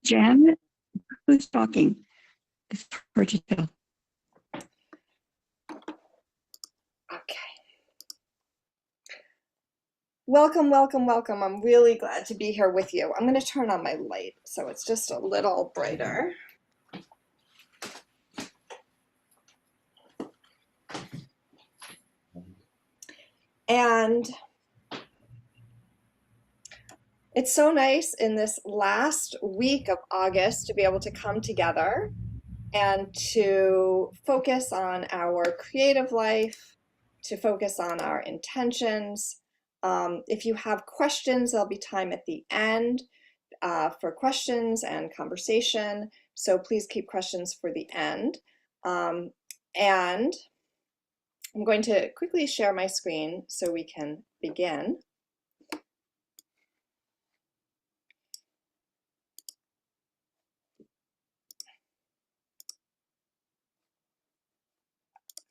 Janet, who's talking? It's hard to tell. Okay. Welcome, welcome, welcome. I'm really glad to be here with you. I'm going to turn on my light so it's just a little brighter. And it's so nice in this last week of August to be able to come together and to focus on our creative life, to focus on our intentions. If you have questions, there'll be time at the end for questions and conversation. So please keep questions for the end. And I'm going to quickly share my screen so we can begin.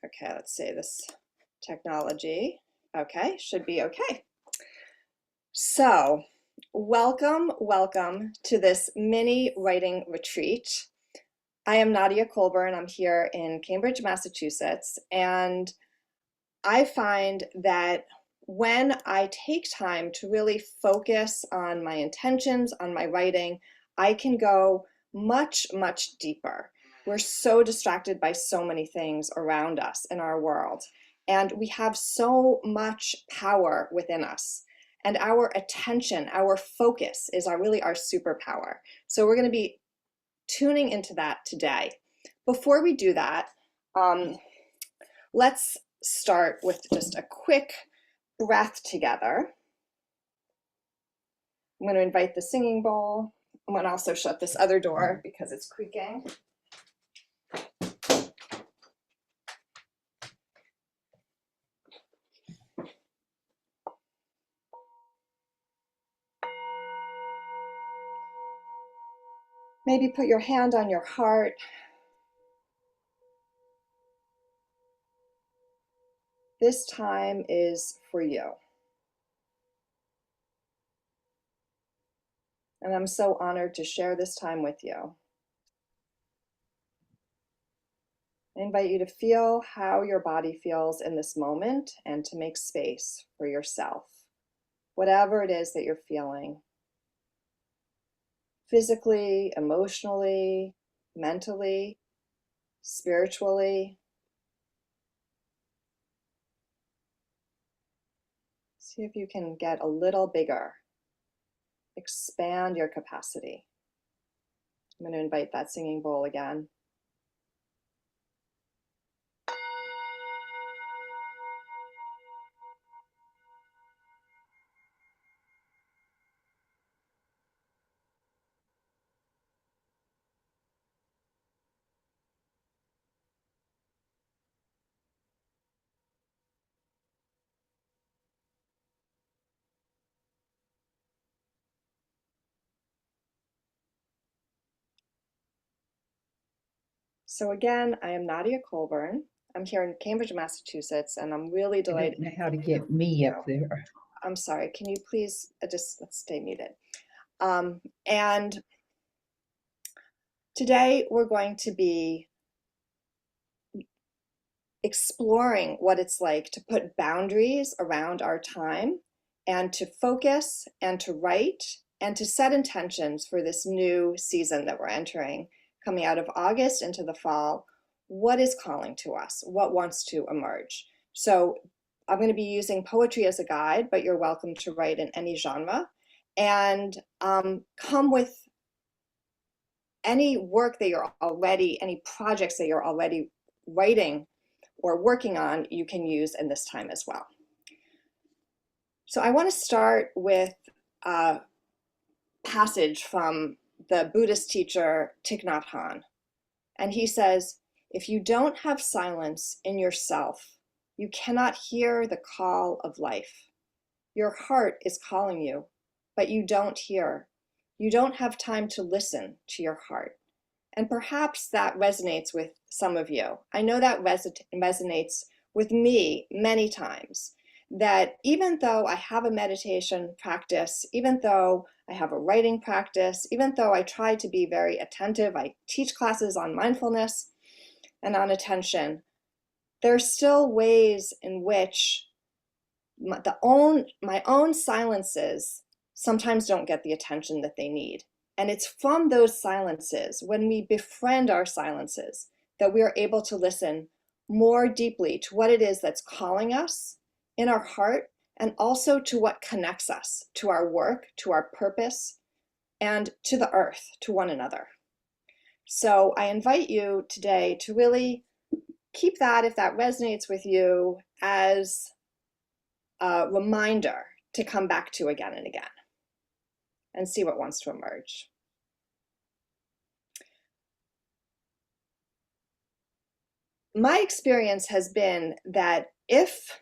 Okay, let's say this technology. Okay, should be okay. So, welcome to this mini writing retreat. I am Nadia Colburn. I'm here in Cambridge, Massachusetts, and I find that when I take time to really focus on my intentions, on my writing, I can go much, much deeper. We're so distracted by so many things around us in our world, and we have so much power within us. And our attention, our focus is really our superpower. So we're going to be tuning into that today. Before we do that, let's start with just a quick breath together. I'm going to invite the singing bowl. I'm going to also shut this other door because it's creaking. Maybe put your hand on your heart. This time is for you. And I'm so honored to share this time with you. I invite you to feel how your body feels in this moment and to make space for yourself, whatever it is that you're feeling. Physically, emotionally, mentally, spiritually. See if you can get a little bigger. Expand your capacity. I'm going to invite that singing bowl again. So again, I am Nadia Colburn. I'm here in Cambridge, Massachusetts, and I'm really delighted. I don't know how to get me up there. I'm sorry, can you please let's stay muted. And today we're going to be exploring what it's like to put boundaries around our time and to focus and to write and to set intentions for this new season that we're entering, coming out of August into the fall. What is calling to us? What wants to emerge? So I'm going to be using poetry as a guide, but you're welcome to write in any genre, and come with any work that you're already, any projects that you're already writing or working on, you can use in this time as well. So I want to start with a passage from the Buddhist teacher Thich Nhat Hanh. And he says, if you don't have silence in yourself, you cannot hear the call of life. Your heart is calling you, but you don't hear. You don't have time to listen to your heart. And perhaps that resonates with some of you. I know that resonates with me many times, that even though I have a meditation practice, even though I have a writing practice. Even though I try to be very attentive, I teach classes on mindfulness and on attention, there are still ways in which my own silences sometimes don't get the attention that they need. And it's from those silences, when we befriend our silences, that we are able to listen more deeply to what it is that's calling us in our heart, and also to what connects us to our work, to our purpose, and to the earth, to one another. So I invite you today to really keep that, if that resonates with you, as a reminder to come back to again and again and see what wants to emerge. My experience has been that if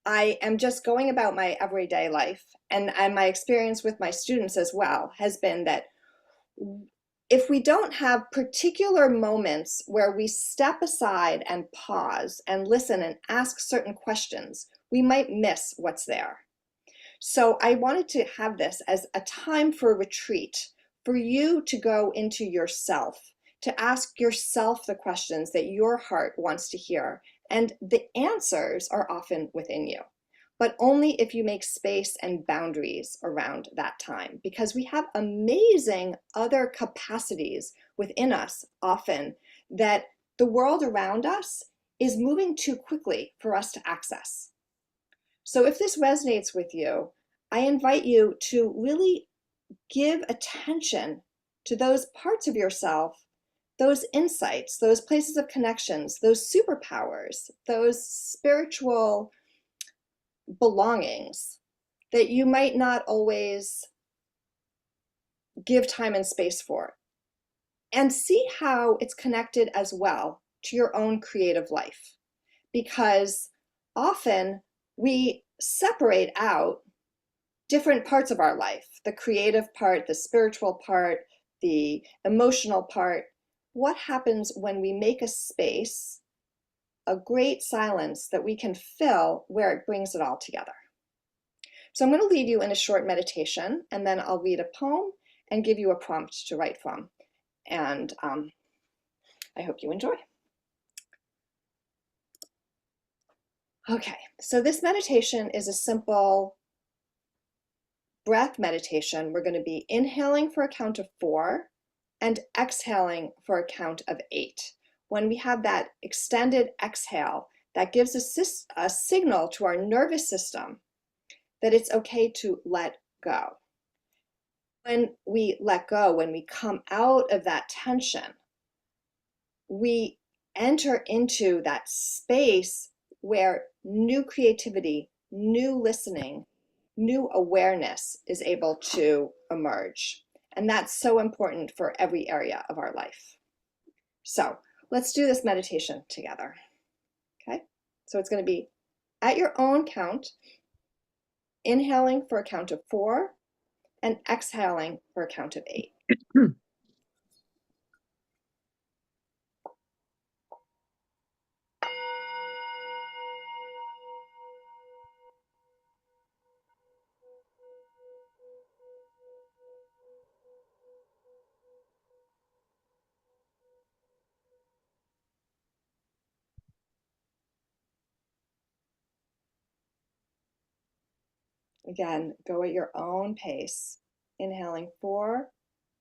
I am just going about my everyday life, and my experience with my students as well has been that if we don't have particular moments where we step aside and pause and listen and ask certain questions, we might miss what's there. So I wanted to have this as a time for retreat, for you to go into yourself, to ask yourself the questions that your heart wants to hear. And the answers are often within you, but only if you make space and boundaries around that time, because we have amazing other capacities within us often that the world around us is moving too quickly for us to access. So if this resonates with you, I invite you to really give attention to those parts of yourself, those insights, those places of connections, those superpowers, those spiritual belongings that you might not always give time and space for, and see how it's connected as well to your own creative life. Because often we separate out different parts of our life, the creative part, the spiritual part, the emotional part. What happens when we make a space, a great silence that we can fill, where it brings it all together? So I'm going to leave you in a short meditation, and then I'll read a poem and give you a prompt to write from. And I hope you enjoy. Okay, so this meditation is a simple breath meditation. We're going to be inhaling for a count of 4 and exhaling for a count of 8. When we have that extended exhale, that gives a signal to our nervous system that it's okay to let go. When we let go, when we come out of that tension, we enter into that space where new creativity, new listening, new awareness is able to emerge. And that's so important for every area of our life. So let's do this meditation together. Okay, so it's going to be at your own count, inhaling for a count of 4 and exhaling for a count of 8. Again, go at your own pace. Inhaling 4,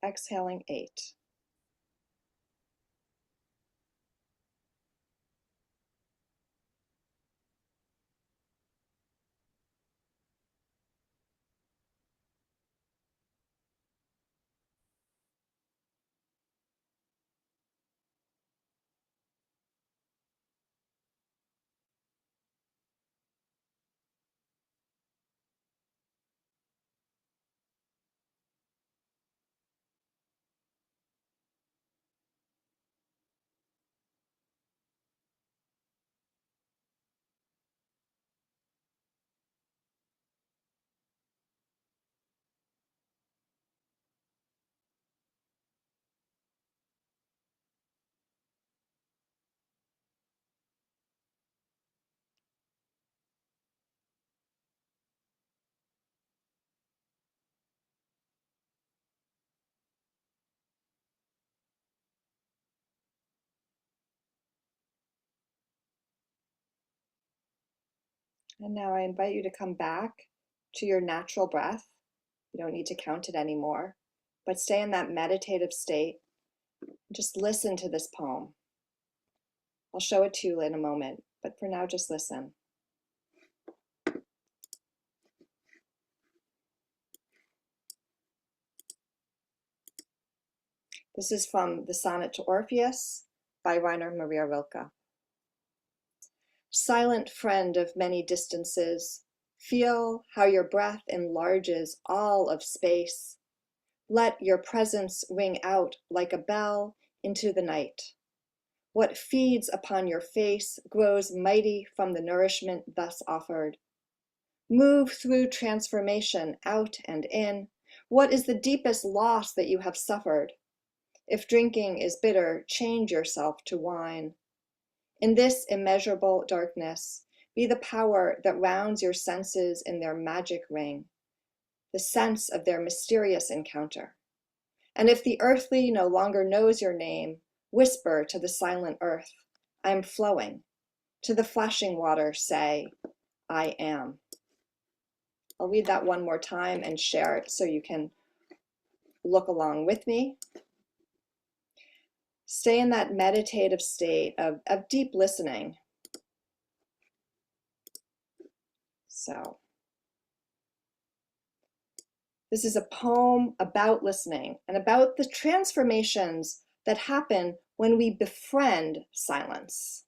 exhaling 8. And now I invite you to come back to your natural breath. You don't need to count it anymore, but stay in that meditative state. Just listen to this poem. I'll show it to you in a moment, but for now, just listen. This is from the Sonnet to Orpheus by Rainer Maria Rilke. Silent friend of many distances, feel how your breath enlarges all of space. Let your presence ring out like a bell into the night. What feeds upon your face grows mighty from the nourishment thus offered. Move through transformation out and in. What is the deepest loss that you have suffered? If drinking is bitter, change yourself to wine. In this immeasurable darkness, be the power that rounds your senses in their magic ring, the sense of their mysterious encounter. And if the earthly no longer knows your name, whisper to the silent earth, I am flowing. To the flashing water, say, I am. I'll read that one more time and share it so you can look along with me. Stay in that meditative state of deep listening. So, this is a poem about listening and about the transformations that happen when we befriend silence.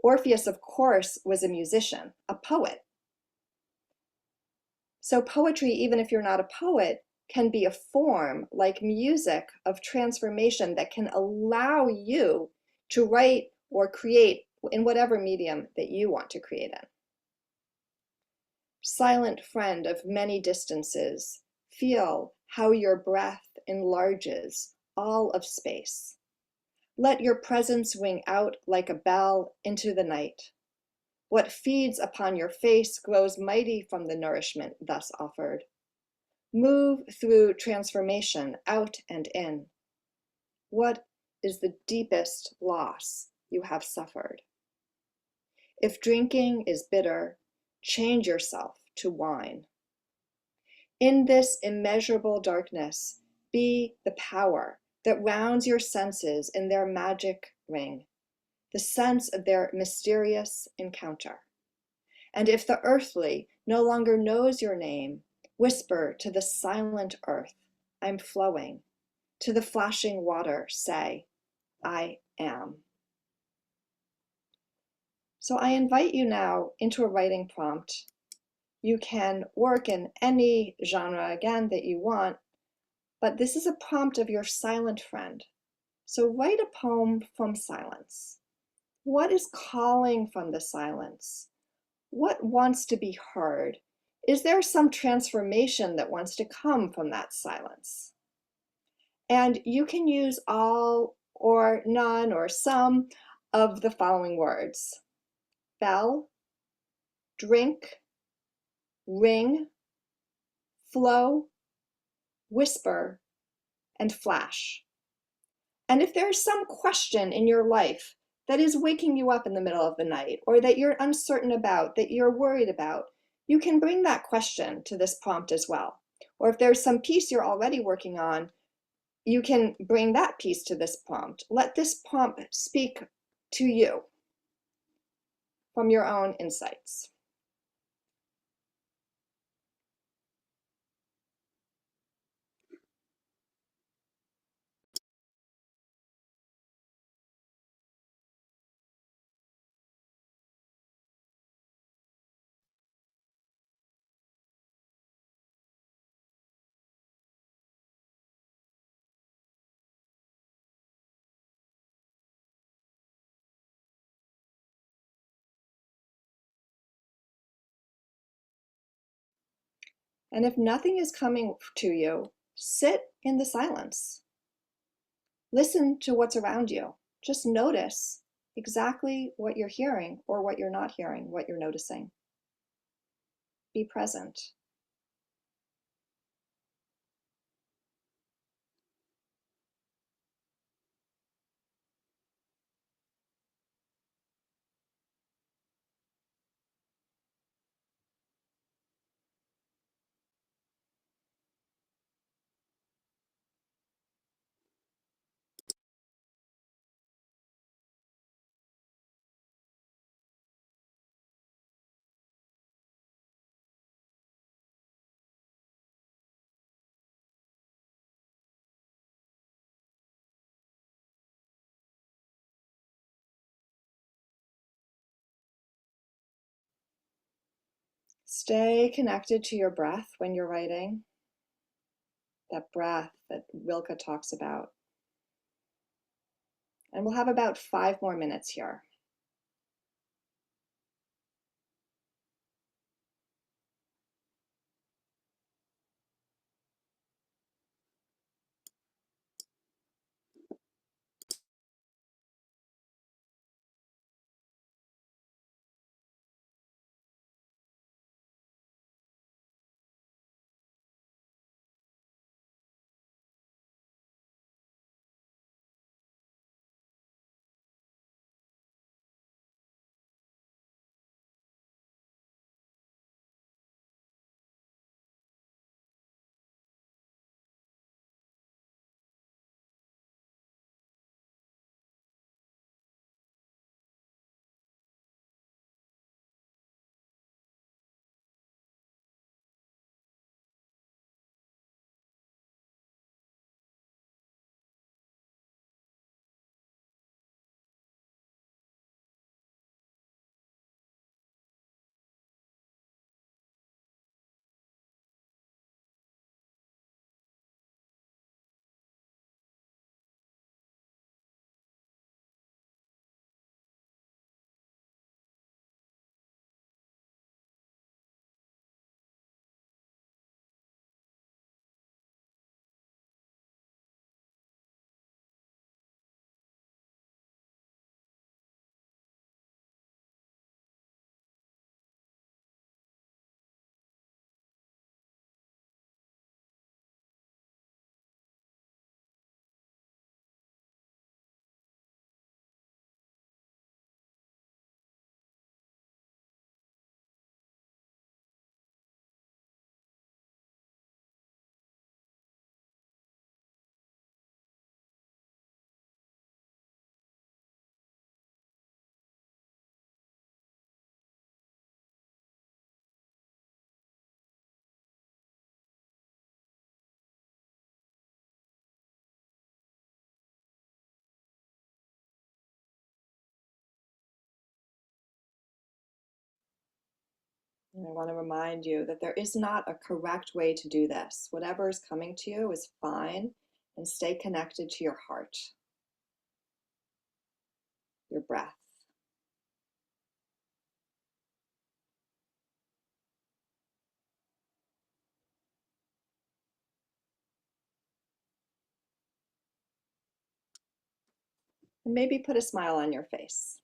Orpheus, of course, was a musician, a poet. So poetry, even if you're not a poet, can be a form like music of transformation that can allow you to write or create in whatever medium that you want to create in. Silent friend of many distances, feel how your breath enlarges all of space. Let your presence ring out like a bell into the night. What feeds upon your face grows mighty from the nourishment thus offered. Move through transformation out and in. What is the deepest loss you have suffered? If drinking is bitter, change yourself to wine. In this immeasurable darkness, be the power that rounds your senses in their magic ring, the sense of their mysterious encounter. And if the earthly no longer knows your name, whisper to the silent earth, I'm flowing. To the flashing water, say, I am. So I invite you now into a writing prompt. You can work in any genre again that you want, but this is a prompt of your silent friend. So write a poem from silence. What is calling from the silence? What wants to be heard? Is there some transformation that wants to come from that silence? And you can use all or none or some of the following words: bell, drink, ring, flow, whisper, and flash. And if there's some question in your life that is waking you up in the middle of the night, or that you're uncertain about, that you're worried about, you can bring that question to this prompt as well. Or if there's some piece you're already working on, you can bring that piece to this prompt. Let this prompt speak to you from your own insights. And if nothing is coming to you, sit in the silence. Listen to what's around you. Just notice exactly what you're hearing or what you're not hearing, what you're noticing. Be present. Stay connected to your breath when you're writing. That breath that Rilke talks about. And we'll have about 5 more minutes here. And I want to remind you that there is not a correct way to do this. Whatever is coming to you is fine, and stay connected to your heart, your breath. And maybe put a smile on your face.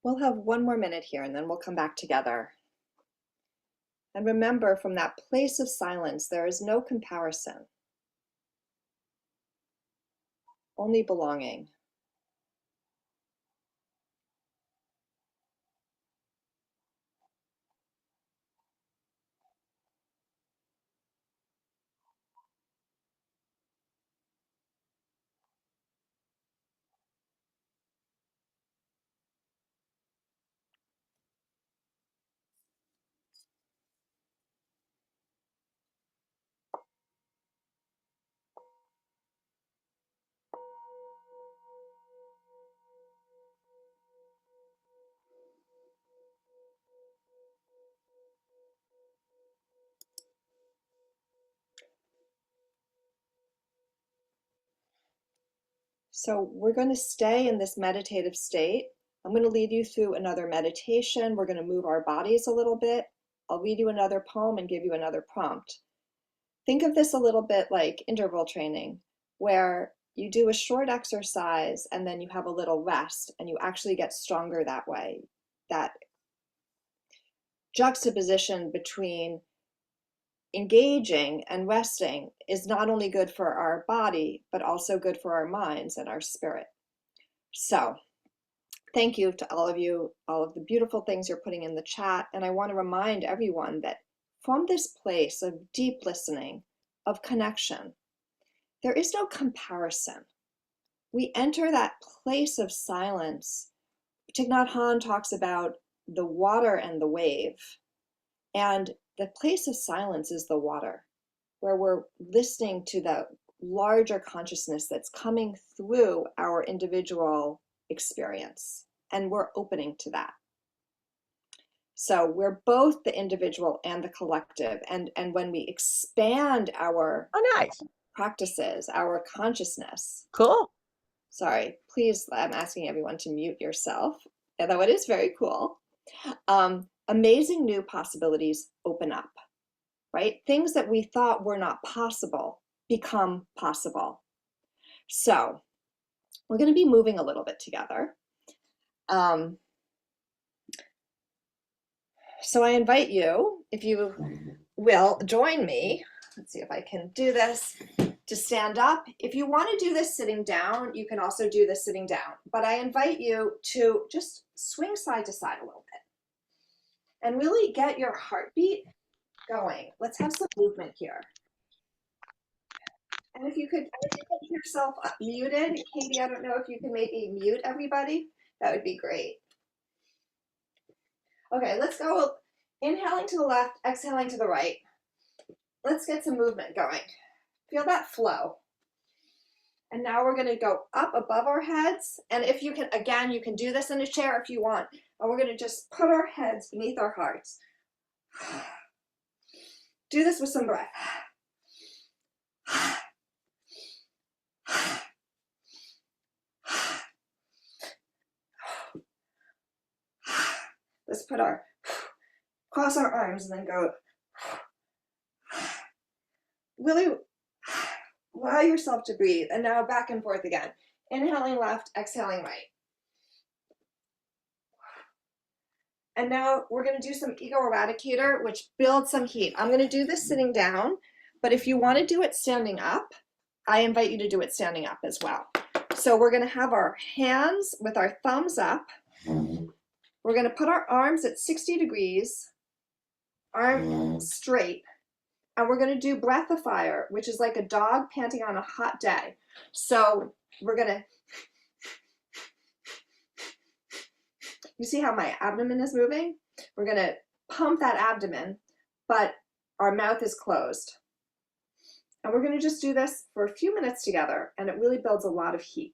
We'll have one more minute here and then we'll come back together. And remember, from that place of silence, there is no comparison, only belonging. So we're going to stay in this meditative state. I'm going to lead you through another meditation. We're going to move our bodies a little bit. I'll read you another poem and give you another prompt. Think of this a little bit like interval training, where you do a short exercise and then you have a little rest and you actually get stronger that way. That juxtaposition between engaging and resting is not only good for our body, but also good for our minds and our spirit. So thank you to all of you, all of the beautiful things you're putting in the chat. And I want to remind everyone that from this place of deep listening, of connection, there is no comparison. We enter that place of silence. Thich Nhat Hanh talks about the water and the wave. And the place of silence is the water, where we're listening to the larger consciousness that's coming through our individual experience. And we're opening to that. So we're both the individual and the collective. And when we expand our nice. practices, our consciousness. Cool. Sorry, please, I'm asking everyone to mute yourself, although it is very cool. Amazing new possibilities open up, right? Things that we thought were not possible become possible. So we're going to be moving a little bit together. So I invite you, if you will join me, let's see if I can do this, to stand up. If you want to do this sitting down, you can also do this sitting down. But I invite you to just swing side to side a little bit and really get your heartbeat going. Let's have some movement here. And if you could keep yourself muted, Katie, I don't know if you can maybe mute everybody. That would be great. Okay, let's go inhaling to the left, exhaling to the right. Let's get some movement going. Feel that flow. And now we're going to go up above our heads. And if you can, again, you can do this in a chair if you want. And we're going to just put our heads beneath our hearts. Do this with some breath. Let's put our, cross our arms and then go. Really allow yourself to breathe. And now back and forth again. Inhaling left, exhaling right. And now we're going to do some ego eradicator, which builds some heat. I'm going to do this sitting down, but if you want to do it standing up, I invite you to do it standing up as well. So we're going to have our hands with our thumbs up. We're going to put our arms at 60 degrees, arms straight, and we're going to do breath of fire, which is like a dog panting on a hot day. So we're going to, you see how my abdomen is moving? We're going to pump that abdomen, but our mouth is closed. And we're going to just do this for a few minutes together, and it really builds a lot of heat.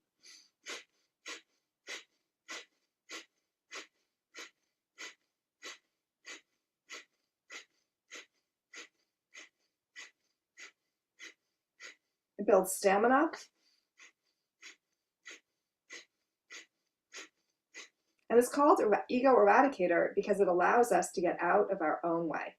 It builds stamina. And it's called ego eradicator because it allows us to get out of our own way.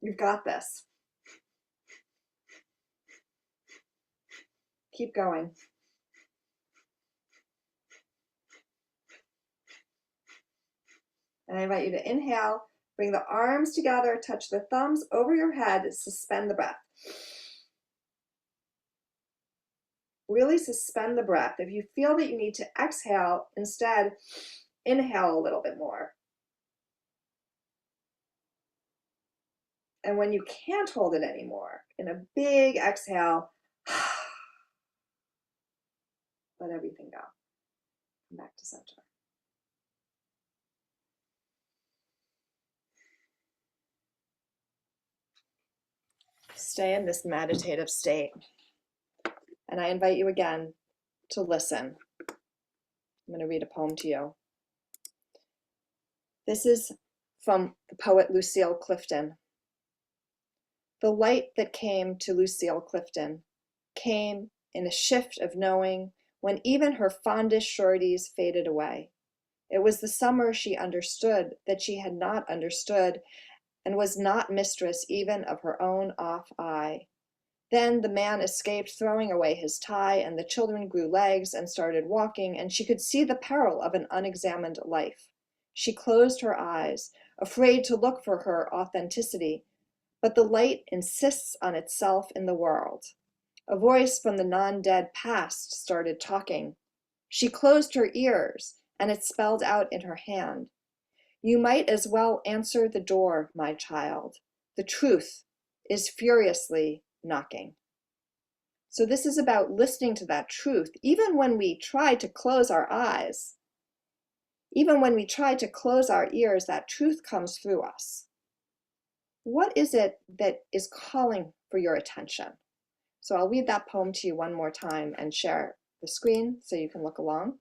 You've got this. Keep going. And I invite you to inhale, bring the arms together, touch the thumbs over your head, suspend the breath. Really suspend the breath. If you feel that you need to exhale, instead, inhale a little bit more. And when you can't hold it anymore, in a big exhale, let everything go. Come back to center. Stay in this meditative state. And I invite you again to listen. I'm going to read a poem to you. This is from the poet Lucille Clifton. The light that came to Lucille Clifton came in a shift of knowing when even her fondest sureties faded away. It was the summer she understood that she had not understood and was not mistress even of her own off eye. Then the man escaped throwing away his tie, and the children grew legs and started walking, and she could see the peril of an unexamined life. She closed her eyes, afraid to look for her authenticity, but the light insists on itself in the world. A voice from the non-dead past started talking. She closed her ears, and it spelled out in her hand. You might as well answer the door, my child. The truth is furiously knocking. So this is about listening to that truth, even when we try to close our eyes. Even when we try to close our ears, that truth comes through us. What is it that is calling for your attention? So I'll read that poem to you one more time and share the screen so you can look along.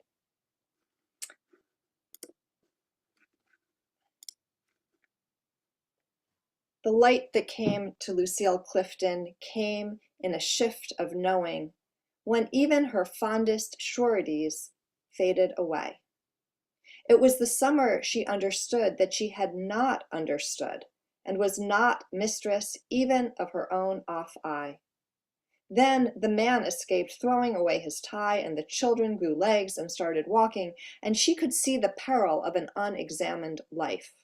The light that came to Lucille Clifton came in a shift of knowing when even her fondest sureties faded away. It was the summer she understood that she had not understood and was not mistress even of her own off eye. Then the man escaped throwing away his tie, and the children grew legs and started walking, and she could see the peril of an unexamined life.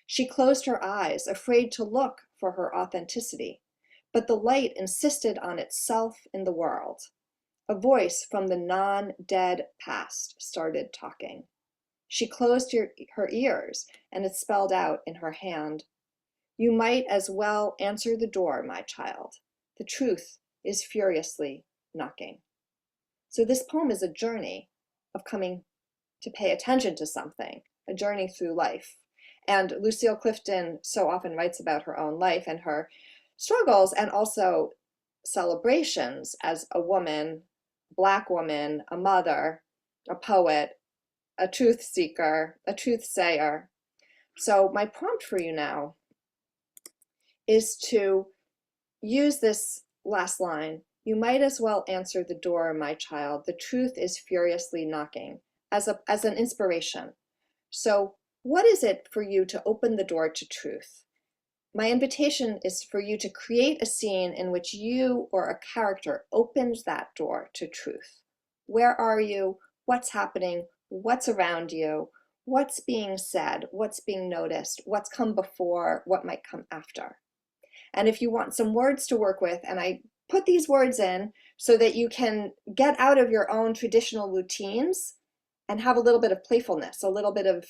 She closed her eyes, afraid to look for her authenticity, but the light insisted on itself in the world. A voice from the non-dead past started talking. She closed her ears, and it spelled out in her hand. You might as well answer the door, my child. The truth is furiously knocking. So this poem is a journey of coming to pay attention to something, a journey through life. And Lucille Clifton so often writes about her own life and her struggles and also celebrations as a woman, Black woman, a mother, a poet, a truth seeker, a truth sayer. So my prompt for you now is to use this last line. You might as well answer the door, my child. The truth is furiously knocking, as an inspiration. So what is it for you to open the door to truth? My invitation is for you to create a scene in which you or a character opens that door to truth. Where are you? What's happening? What's around you? What's being said? What's being noticed? What's come before? What might come after? And if you want some words to work with, and I put these words in so that you can get out of your own traditional routines and have a little bit of playfulness, a little bit of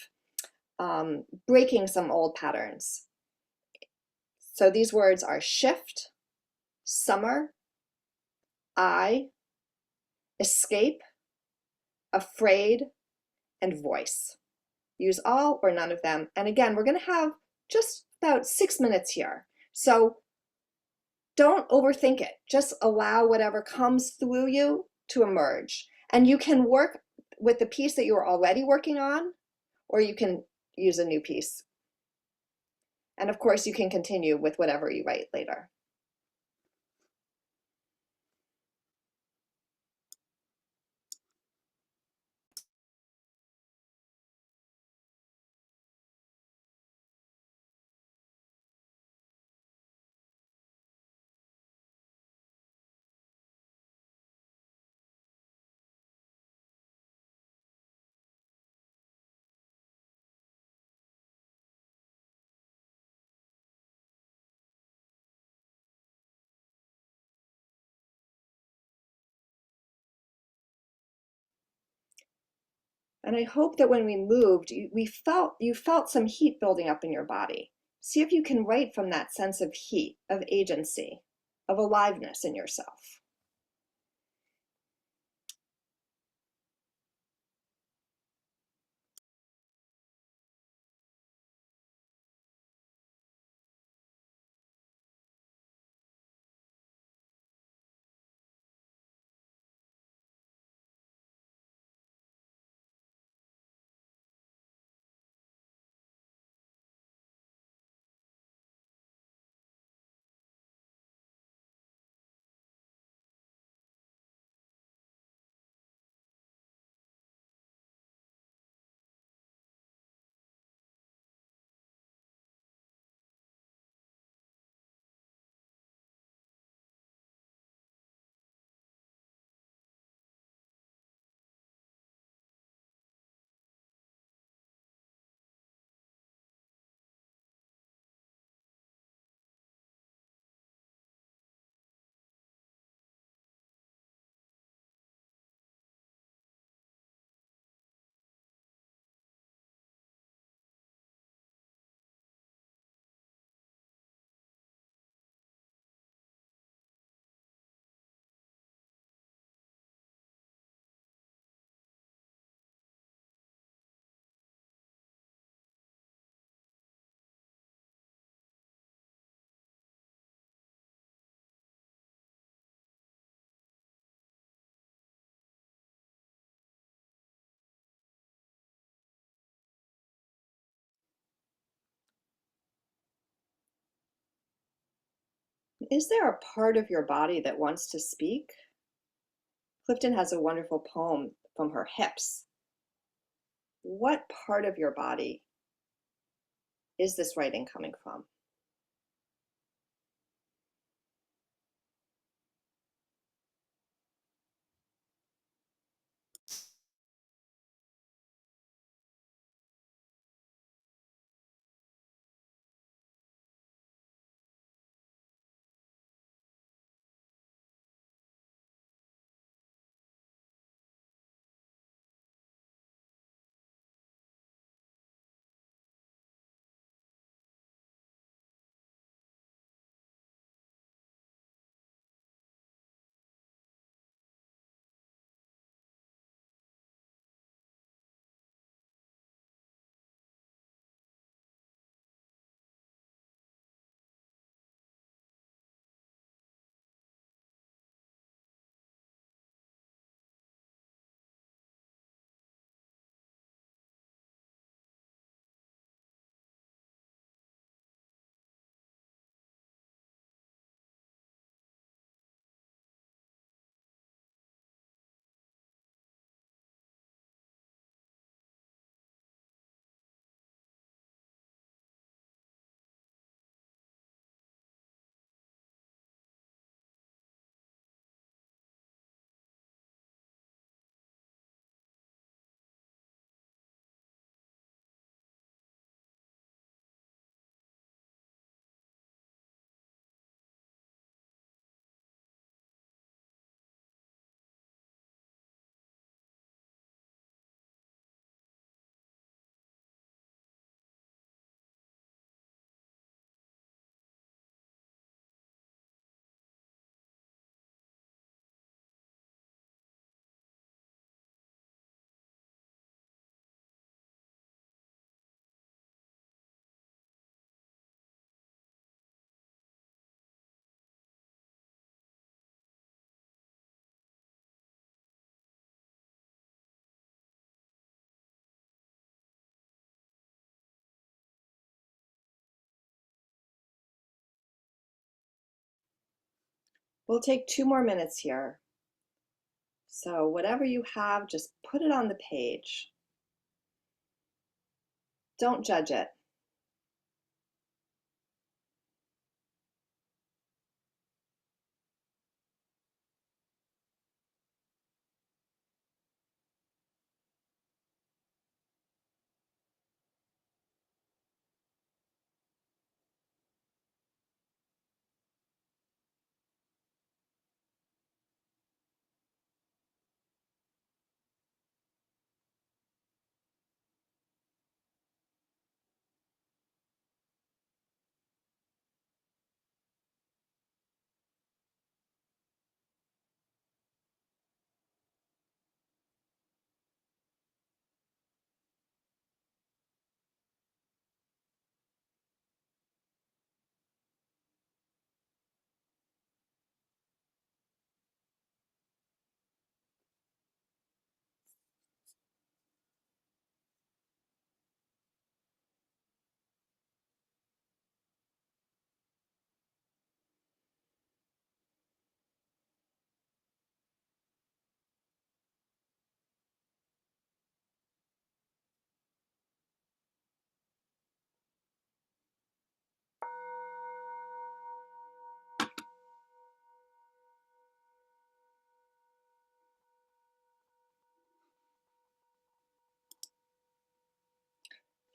breaking some old patterns. So these words are shift, summer, I, escape, afraid, and voice. Use all or none of them. And again, we're going to have just about 6 minutes here. So don't overthink it. Just allow whatever comes through you to emerge. And you can work with the piece that you're already working on, or you can use a new piece. And of course, you can continue with whatever you write later. And I hope that when we moved, you felt some heat building up in your body. See if you can write from that sense of heat, of agency, of aliveness in yourself. Is there a part of your body that wants to speak? Clifton has a wonderful poem from her hips. What part of your body is this writing coming from? We'll take 2 more minutes here. So whatever you have, just put it on the page. Don't judge it.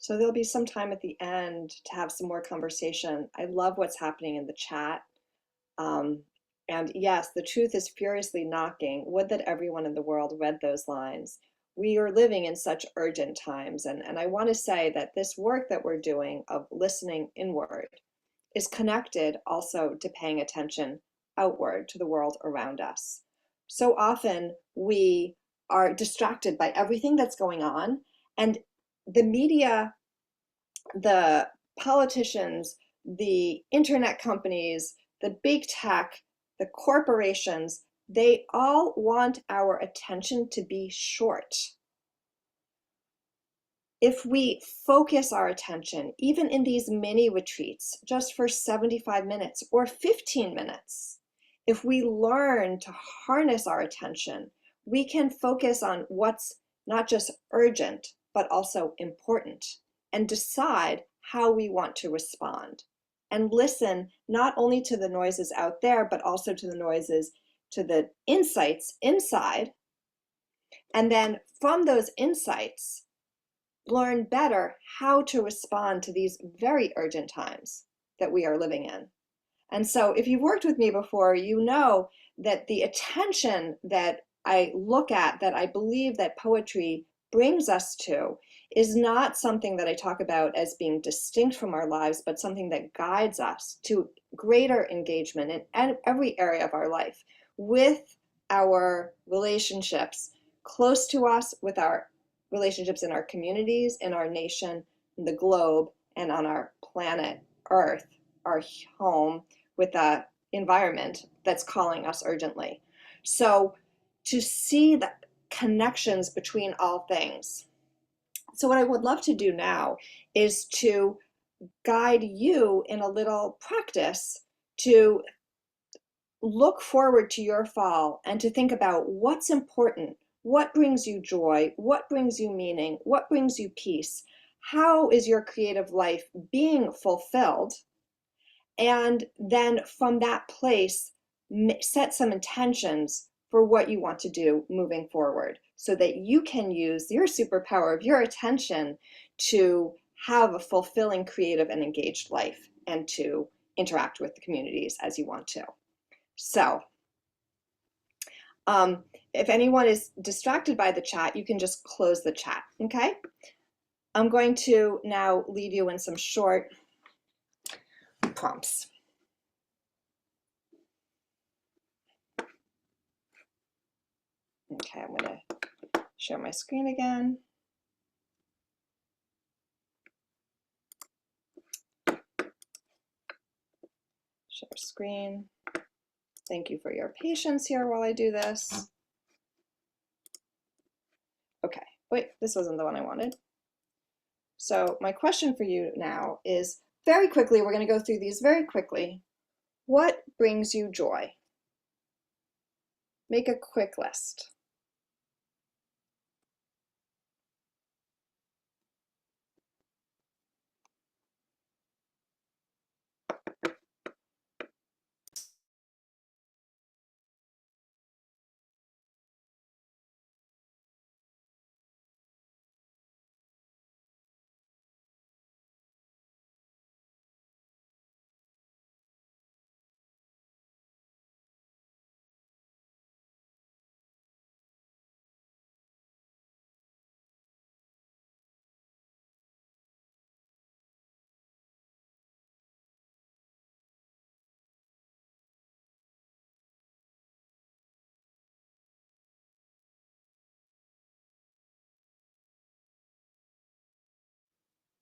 So there'll be some time at the end to have some more conversation. I love what's happening in the chat. And yes, the truth is furiously knocking. Would that everyone in the world read those lines. We are living in such urgent times. And I want to say that this work that we're doing of listening inward is connected also to paying attention outward to the world around us. So often we are distracted by everything that's going on, and the media, the politicians, the internet companies, the big tech, the corporations, they all want our attention to be short. If we focus our attention, even in these mini retreats, just for 75 minutes or 15 minutes, if we learn to harness our attention, we can focus on what's not just urgent, but also important, and decide how we want to respond. And listen not only to the noises out there, but also to the noises, to the insights inside. And then from those insights, learn better how to respond to these very urgent times that we are living in. And so if you've worked with me before, you know that the attention that I look at, that I believe that poetry brings us to, is not something that I talk about as being distinct from our lives, but something that guides us to greater engagement in every area of our life, with our relationships close to us, with our relationships in our communities, in our nation, in the globe, and on our planet Earth, our home, with the environment that's calling us urgently. So to see the connections between all things. So what I would love to do now is to guide you in a little practice to look forward to your fall and to think about what's important, what brings you joy, what brings you meaning, what brings you peace, how is your creative life being fulfilled, and then from that place set some intentions for what you want to do moving forward, so that you can use your superpower of your attention to have a fulfilling, creative, and engaged life, and to interact with the communities as you want to. So if anyone is distracted by the chat, you can just close the chat, okay? I'm going to now leave you in some short prompts. Okay, I'm going to share my screen again. Share screen. Thank you for your patience here while I do this. Okay, wait, this wasn't the one I wanted. So my question for you now is, very quickly, we're going to go through these very quickly. What brings you joy? Make a quick list.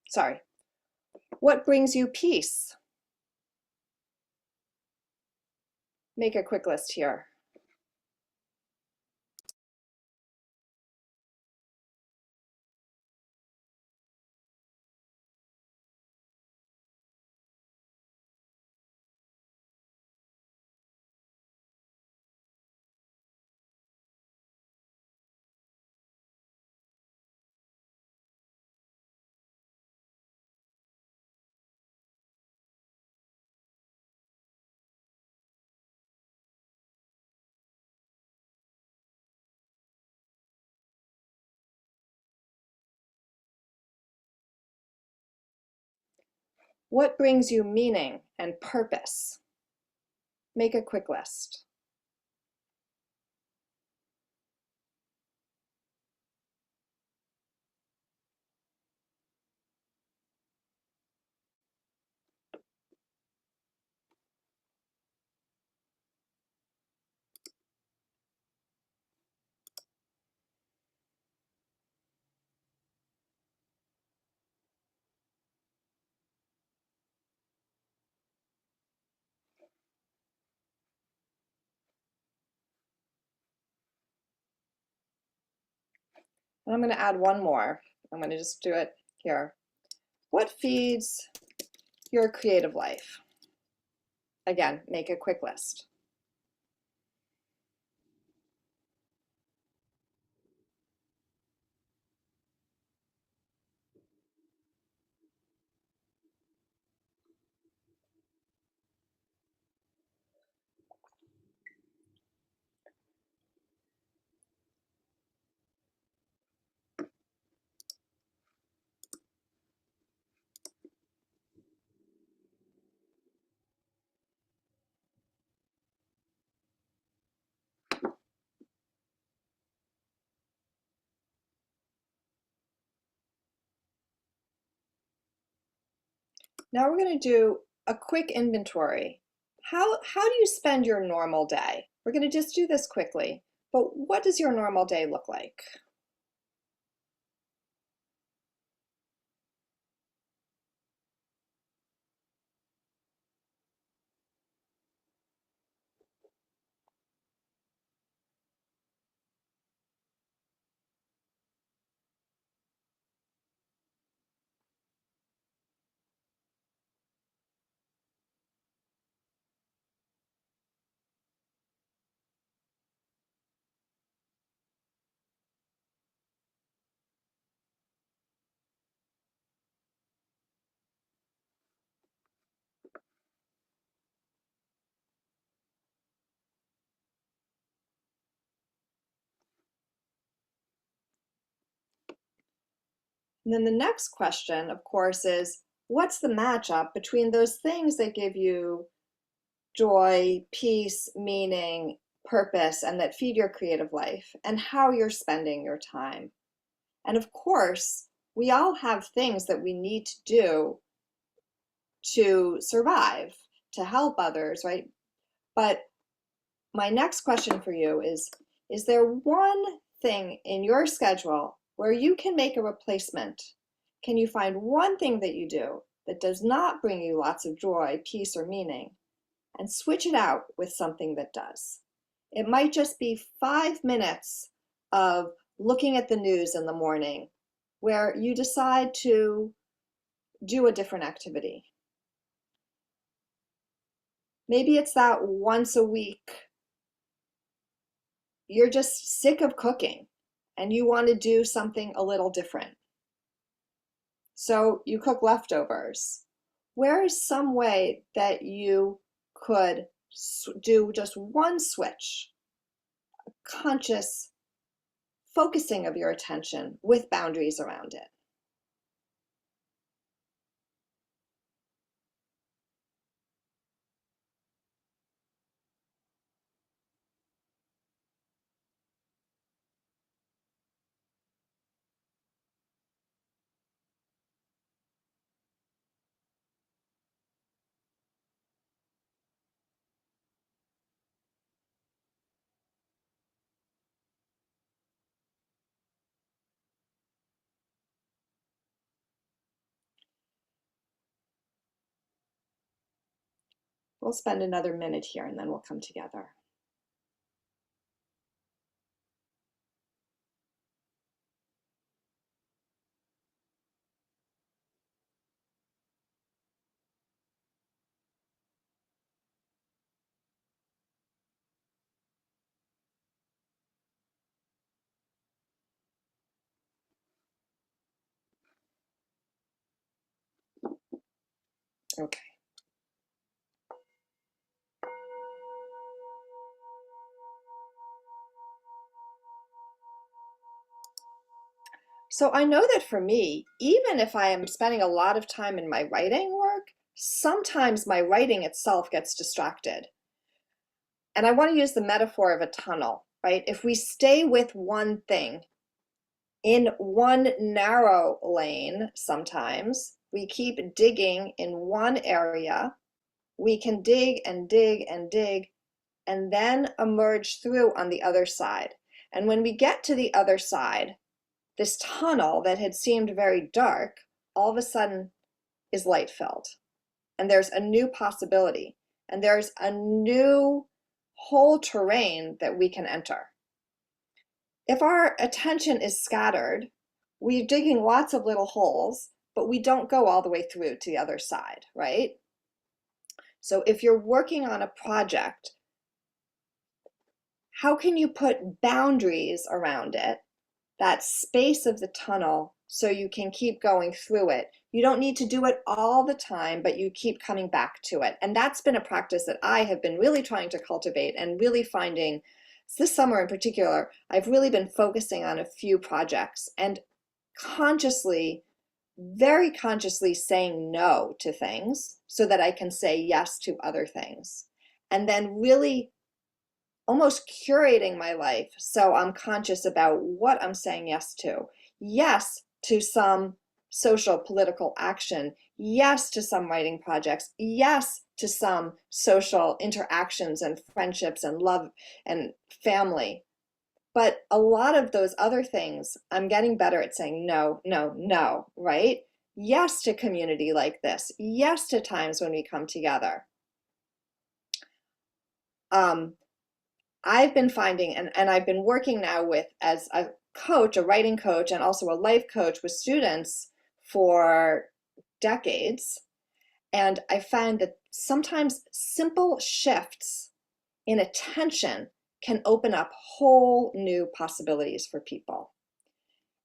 Sorry. What brings you peace? Make a quick list here. What brings you meaning and purpose? Make a quick list. And I'm going to add one more. I'm going to just do it here. What feeds your creative life? Again, make a quick list. Now we're going to do a quick inventory. How do you spend your normal day? We're going to just do this quickly, but what does your normal day look like? And then the next question, of course, is what's the matchup between those things that give you joy, peace, meaning, purpose, and that feed your creative life, and how you're spending your time? And of course, we all have things that we need to do to survive, to help others, right? But my next question for you is there one thing in your schedule where you can make a replacement? Can you find one thing that you do that does not bring you lots of joy, peace, or meaning, and switch it out with something that does? It might just be 5 minutes of looking at the news in the morning where you decide to do a different activity. Maybe it's that once a week you're just sick of cooking and you want to do something a little different. So you cook leftovers. Where is some way that you could do just one switch, a conscious focusing of your attention with boundaries around it? We'll spend another minute here and then we'll come together. Okay. So I know that for me, even if I am spending a lot of time in my writing work, sometimes my writing itself gets distracted. And I want to use the metaphor of a tunnel, right? If we stay with one thing in one narrow lane, sometimes we keep digging in one area, we can dig and dig and dig and then emerge through on the other side. And when we get to the other side, this tunnel that had seemed very dark, all of a sudden is light filled. And there's a new possibility. And there's a new whole terrain that we can enter. If our attention is scattered, we're digging lots of little holes, but we don't go all the way through to the other side, right? So if you're working on a project, how can you put boundaries around it, that space of the tunnel, so you can keep going through it? You don't need to do it all the time, but you keep coming back to it. And that's been a practice that I have been really trying to cultivate and really finding this summer in particular. I've really been focusing on a few projects and consciously, very consciously saying no to things so that I can say yes to other things. And then really almost curating my life so I'm conscious about what I'm saying yes to. Yes to some social political action. Yes to some writing projects. Yes to some social interactions and friendships and love and family. But a lot of those other things, I'm getting better at saying no, no, no, right? Yes to community like this. Yes to times when we come together. I've been finding, and I've been working now with, as a coach, a writing coach, and also a life coach with students for decades. And I find that sometimes simple shifts in attention can open up whole new possibilities for people.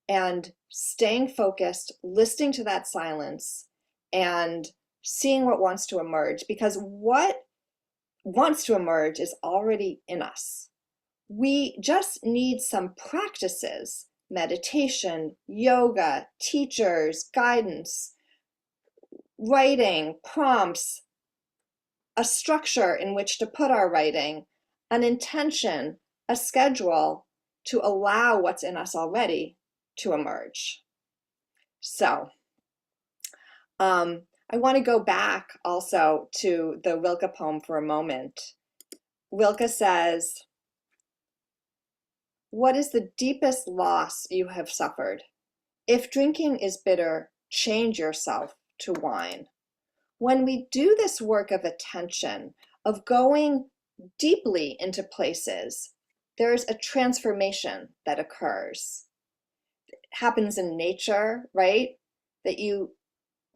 And staying focused, listening to that silence, and seeing what wants to emerge, because what wants to emerge is already in us. We just need some practices, meditation, yoga, teachers, guidance, writing, prompts, a structure in which to put our writing, an intention, a schedule to allow what's in us already to emerge. So, I want to go back also to the Rilke poem for a moment. Rilke says, "What is the deepest loss you have suffered? If drinking is bitter, change yourself to wine." When we do this work of attention, of going deeply into places, there's a transformation that occurs. It happens in nature, right? That you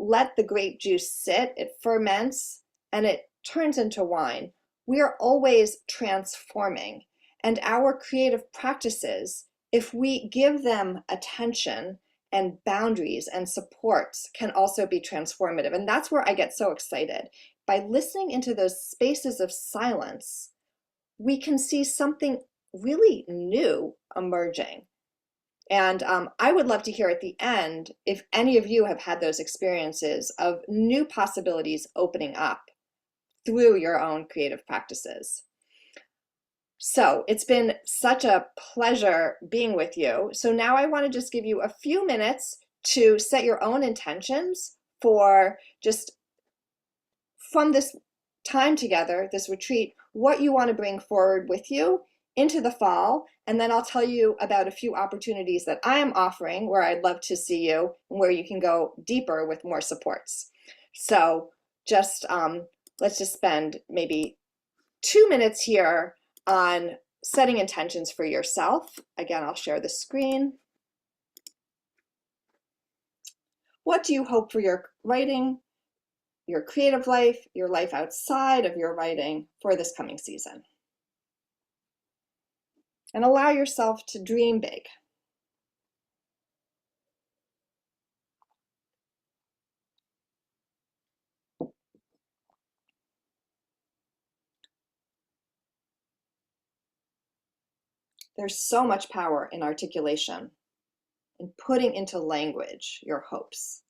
let the grape juice sit, it ferments, and it turns into wine. We are always transforming. And our creative practices, if we give them attention and boundaries and supports, can also be transformative. And that's where I get so excited. By listening into those spaces of silence, we can see something really new emerging. And I would love to hear at the end if any of you have had those experiences of new possibilities opening up through your own creative practices. So it's been such a pleasure being with you. So now I want to just give you a few minutes to set your own intentions for just from this time together, this retreat, what you want to bring forward with you into the fall. And then I'll tell you about a few opportunities that I am offering where I'd love to see you and where you can go deeper with more supports. So just let's just spend maybe 2 minutes here on setting intentions for yourself. Again, I'll share the screen. What do you hope for your writing, your creative life, your life outside of your writing for this coming season? And allow yourself to dream big. There's so much power in articulation, in putting into language your hopes.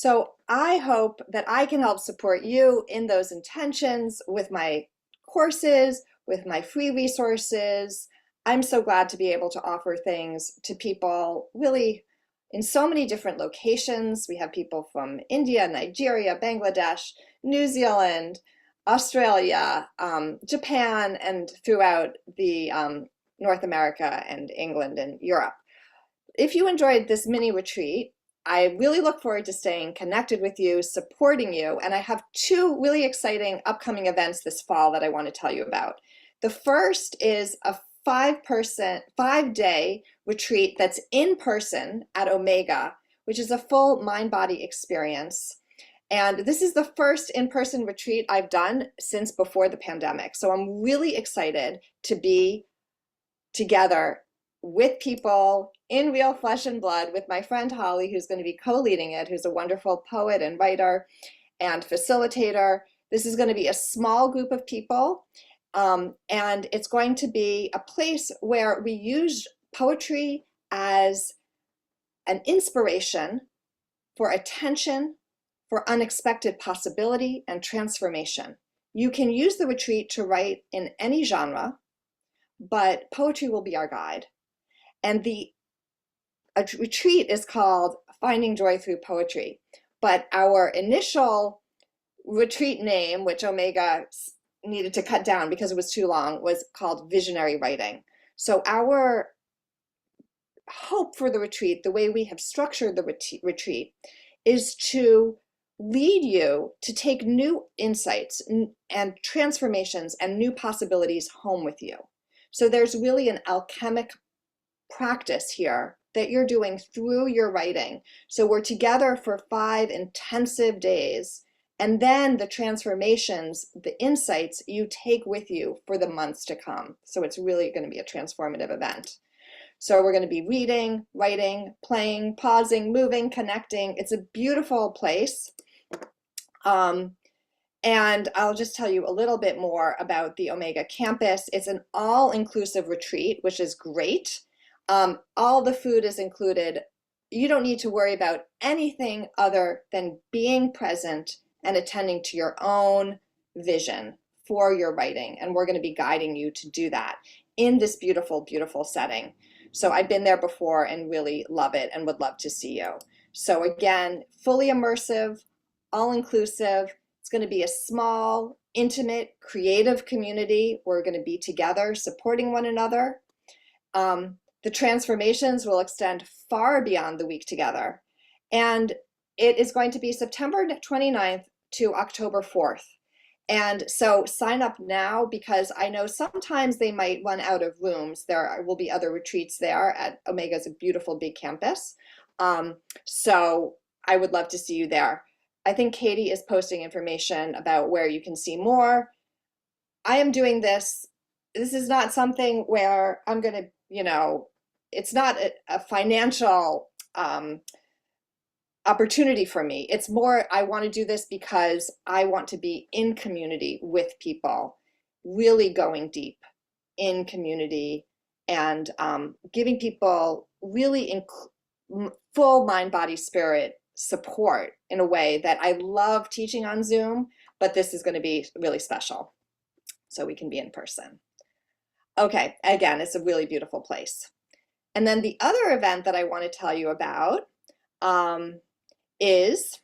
So I hope that I can help support you in those intentions with my courses, with my free resources. I'm so glad to be able to offer things to people really in so many different locations. We have people from India, Nigeria, Bangladesh, New Zealand, Australia, Japan, and throughout the North America and England and Europe. If you enjoyed this mini retreat, I really look forward to staying connected with you, supporting you, and I have two really exciting upcoming events this fall that I want to tell you about. The first is a 5-day retreat that's in person at Omega, which is a full mind-body experience. And this is the first in-person retreat I've done since before the pandemic. So I'm really excited to be together with people in real flesh and blood with my friend Holly, who's going to be co-leading it, who's a wonderful poet and writer and facilitator. This is going to be a small group of people, and it's going to be a place where we use poetry as an inspiration for attention, for unexpected possibility and transformation. You can use the retreat to write in any genre, but poetry will be our guide. And the retreat is called Finding Joy Through Poetry. But our initial retreat name, which Omega needed to cut down because it was too long, was called Visionary Writing. So our hope for the retreat, the way we have structured the retreat, is to lead you to take new insights and transformations and new possibilities home with you. So there's really an alchemic practice here that you're doing through your writing. So we're together for 5 intensive days, and then the transformations, the insights you take with you for the months to come. So it's really going to be a transformative event. So we're going to be reading, writing, playing, pausing, moving, connecting. It's a beautiful place. And I'll just tell you a little bit more about the Omega campus. It's an all-inclusive retreat, which is great. All the food is included. You don't need to worry about anything other than being present and attending to your own vision for your writing. And we're going to be guiding you to do that in this beautiful, beautiful setting. So I've been there before and really love it and would love to see you. So again, fully immersive, all-inclusive. It's going to be a small, intimate, creative community. We're going to be together supporting one another. The transformations will extend far beyond the week together. And it is going to be September 29th to October 4th. And so sign up now, because I know sometimes they might run out of rooms. There will be other retreats there at Omega's beautiful big campus. So I would love to see you there. I think Katie is posting information about where you can see more. I am doing this. This is not something where I'm going to, it's not a financial opportunity for me. It's more, I want to do this because I want to be in community with people, really going deep in community and giving people really full mind, body, spirit support in a way that I love teaching on Zoom, but this is going to be really special. So we can be in person. Okay, again, it's a really beautiful place. And then the other event that I want to tell you about is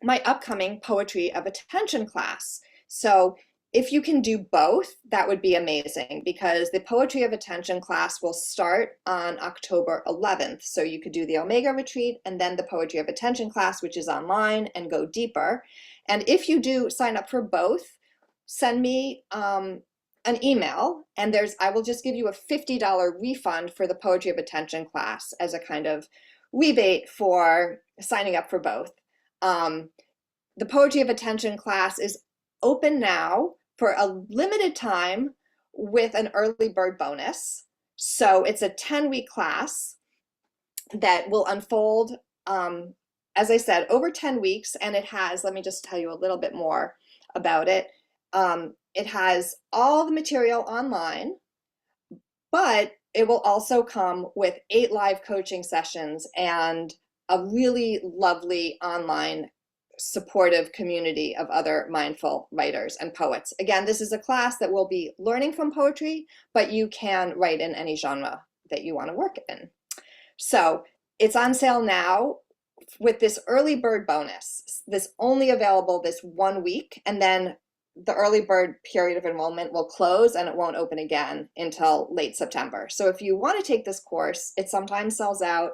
my upcoming Poetry of Attention class. So if you can do both, that would be amazing, because the Poetry of Attention class will start on October 11th. So you could do the Omega retreat and then the Poetry of Attention class, which is online, and go deeper. And if you do sign up for both, send me an email, and I will just give you a $50 refund for the Poetry of Attention class as a kind of rebate for signing up for both. The Poetry of Attention class is open now for a limited time with an early bird bonus. So it's a 10-week class that will unfold, as I said, over 10 weeks. And it has, let me just tell you a little bit more about it. It has all the material online, but it will also come with 8 live coaching sessions and a really lovely online supportive community of other mindful writers and poets. Again, this is a class that will be learning from poetry, but you can write in any genre that you want to work in. So it's on sale now with this early bird bonus. This only available this 1 week, and then the early bird period of enrollment will close and it won't open again until late September. So if you want to take this course, it sometimes sells out.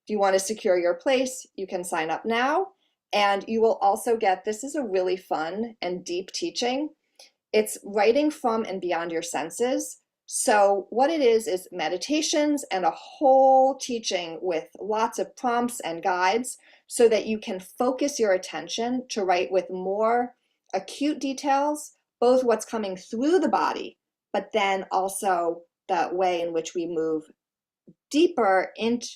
If you want to secure your place, you can sign up now. And you will also get, this is a really fun and deep teaching. It's writing from and beyond your senses. So what it is meditations and a whole teaching with lots of prompts and guides so that you can focus your attention to write with more acute details, both what's coming through the body, but then also the way in which we move deeper into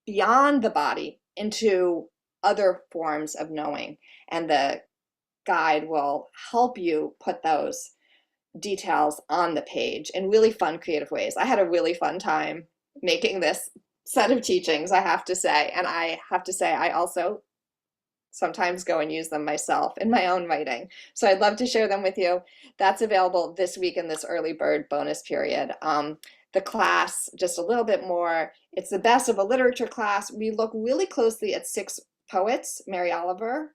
beyond the body into other forms of knowing. And the guide will help you put those details on the page in really fun, creative ways. I had a really fun time making this set of teachings, I have to say. And I have to say, I also sometimes go and use them myself in my own writing. So I'd love to share them with you. That's available this week in this early bird bonus period. The class, just a little bit more, it's the best of a literature class. We look really closely at 6 poets: Mary Oliver,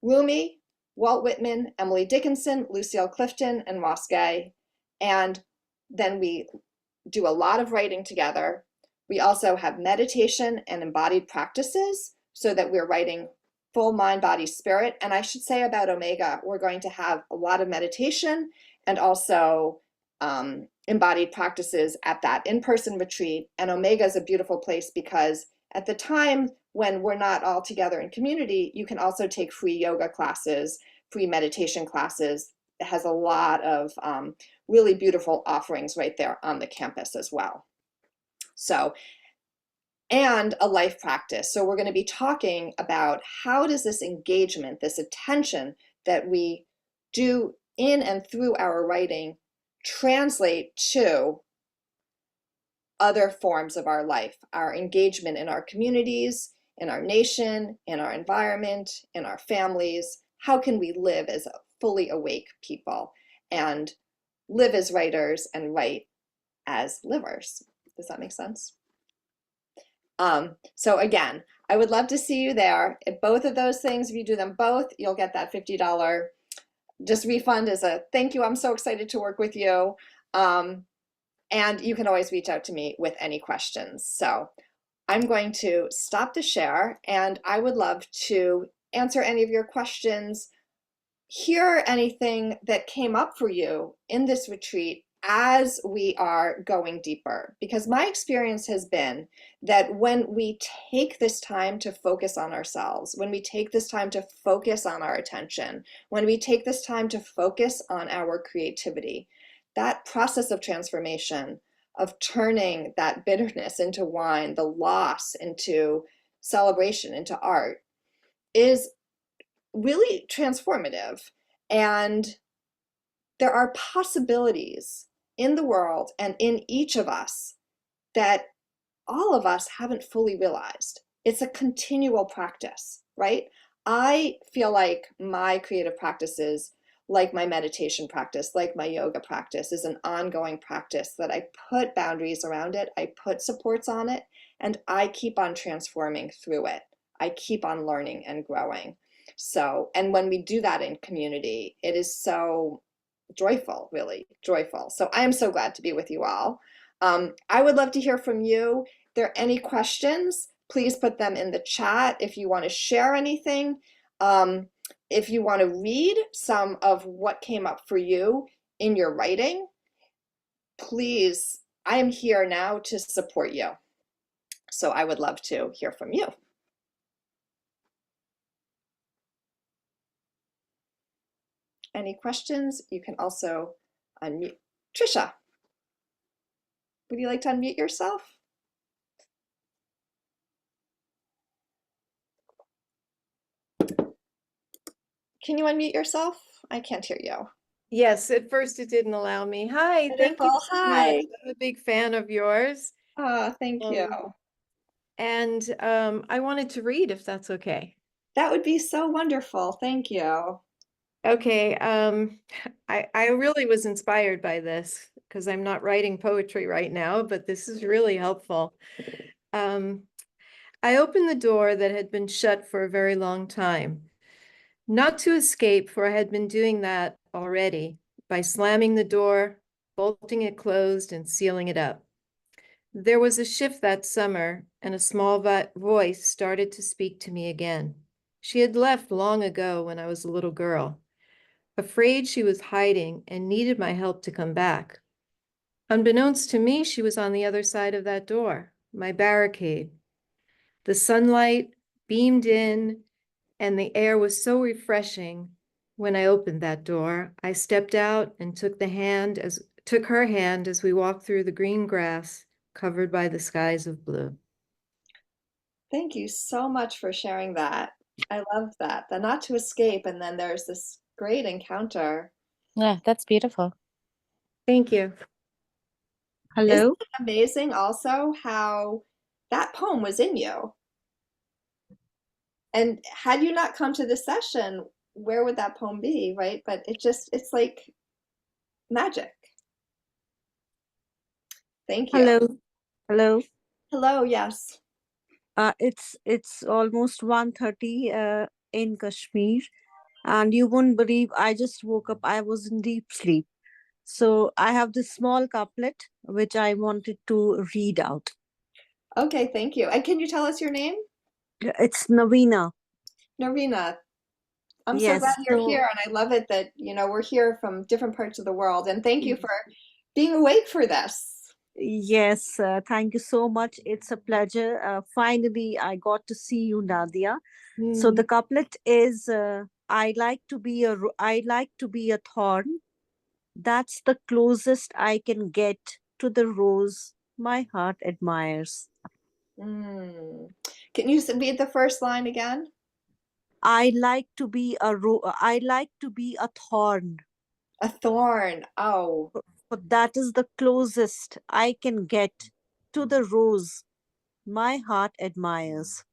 Rumi, Walt Whitman, Emily Dickinson, Lucille Clifton, and Ross Gay. And then we do a lot of writing together. We also have meditation and embodied practices so that we're writing full mind, body, spirit. And I should say about Omega, we're going to have a lot of meditation and also embodied practices at that in-person retreat. And Omega is a beautiful place because at the time when we're not all together in community, you can also take free yoga classes, free meditation classes. It has a lot of really beautiful offerings right there on the campus as well. So, and a life practice. So we're going to be talking about how does this engagement, this attention that we do in and through our writing translate to other forms of our life, our engagement in our communities, in our nation, in our environment, in our families. How can we live as fully awake people and live as writers and write as livers? Does that make sense? So again, I would love to see you there. If both of those things, if you do them both, you'll get that $50 just refund as a thank you. I'm so excited to work with you. And you can always reach out to me with any questions. So I'm going to stop the share and I would love to answer any of your questions, hear anything that came up for you in this retreat as we are going deeper. Because my experience has been that when we take this time to focus on ourselves, when we take this time to focus on our attention, when we take this time to focus on our creativity, that process of transformation, of turning that bitterness into wine, the loss into celebration, into art, is really transformative. And there are possibilities in the world and in each of us that all of us haven't fully realized. It's a continual practice, right? I feel like my creative practices, like my meditation practice, like my yoga practice, is an ongoing practice that I put boundaries around it, I put supports on it, and I keep on transforming through it. I keep on learning and growing. So, and when we do that in community, it is so joyful, really joyful. So I am so glad to be with you all. I would love to hear from you. If there are any questions, please put them in the chat. If you want to share anything, if you want to read some of what came up for you in your writing, please, I am here now to support you. So I would love to hear from you. Any questions? You can also unmute. Trisha, would you like to unmute yourself? Can you unmute yourself? I can't hear you. Yes, at first it didn't allow me. Hi, thank you so much. Hi. I'm a big fan of yours. Oh, thank you. and I wanted to read if that's okay. That would be so wonderful. Thank you. Okay, I really was inspired by this because I'm not writing poetry right now, but this is really helpful. I opened the door that had been shut for a very long time, not to escape, for I had been doing that already by slamming the door, bolting it closed, and sealing it up. There was a shift that summer, and a small voice started to speak to me again. She had left long ago when I was a little girl, afraid she was hiding and needed my help to come back. Unbeknownst to me, she was on the other side of that door, my barricade. The sunlight beamed in, and the air was so refreshing. When I opened that door, I stepped out and took her hand as we walked through the green grass covered by the skies of blue. Thank you so much for sharing that. I love that. The not to escape, and then there's this great encounter. Yeah, that's beautiful. Thank you. Isn't Hello. it amazing also how that poem was in you? And had you not come to this session, where would that poem be, right? But it's like magic. Thank you. Hello. Hello. Hello, yes. It's almost 1:30 in Kashmir, and you won't believe I just woke up. I was in deep sleep. So I have this small couplet which I wanted to read out. Okay, thank you. And can you tell us your name? It's Navina. Narina. I'm so glad Yes. you're So here, and I love it that, we're here from different parts of the world. And thank you for being awake for this. yes, thank you so much. It's a pleasure. Finally, I got to see you, Nadia. So the couplet is I like to be a thorn. That's the closest I can get to the rose my heart admires. Mm. Can you read the first line again? I like to be a thorn. A thorn. Oh, But that is the closest I can get to the rose my heart admires.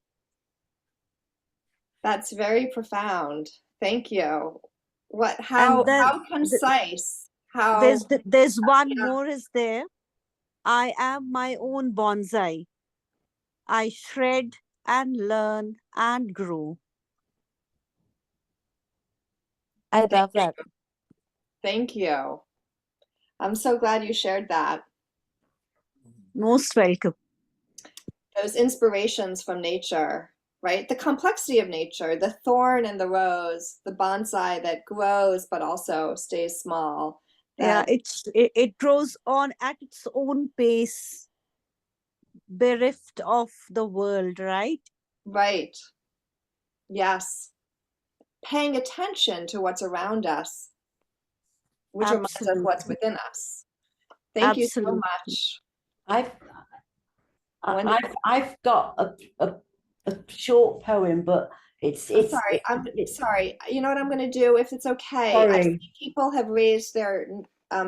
that's very profound. Thank you. What, And then how concise, how, there's one yeah, more is there. I am my own bonsai. I shred and learn and grow. I thank, love that. thank you. I'm so glad you shared that. Most welcome. Those inspirations from nature, right? The complexity of nature, the thorn and the rose, the bonsai that grows but also stays small. Yeah, That, it grows on at its own pace, bereft of the world, right? right. Yes. Paying attention to what's around us, which reminds us what's Absolutely. within us. Thank you so Absolutely. much. I've Wonderful. I've got a short poem, but I'm sorry. I'm it's sorry. You know what I'm going to do, if it's okay? I sorry. see people have raised their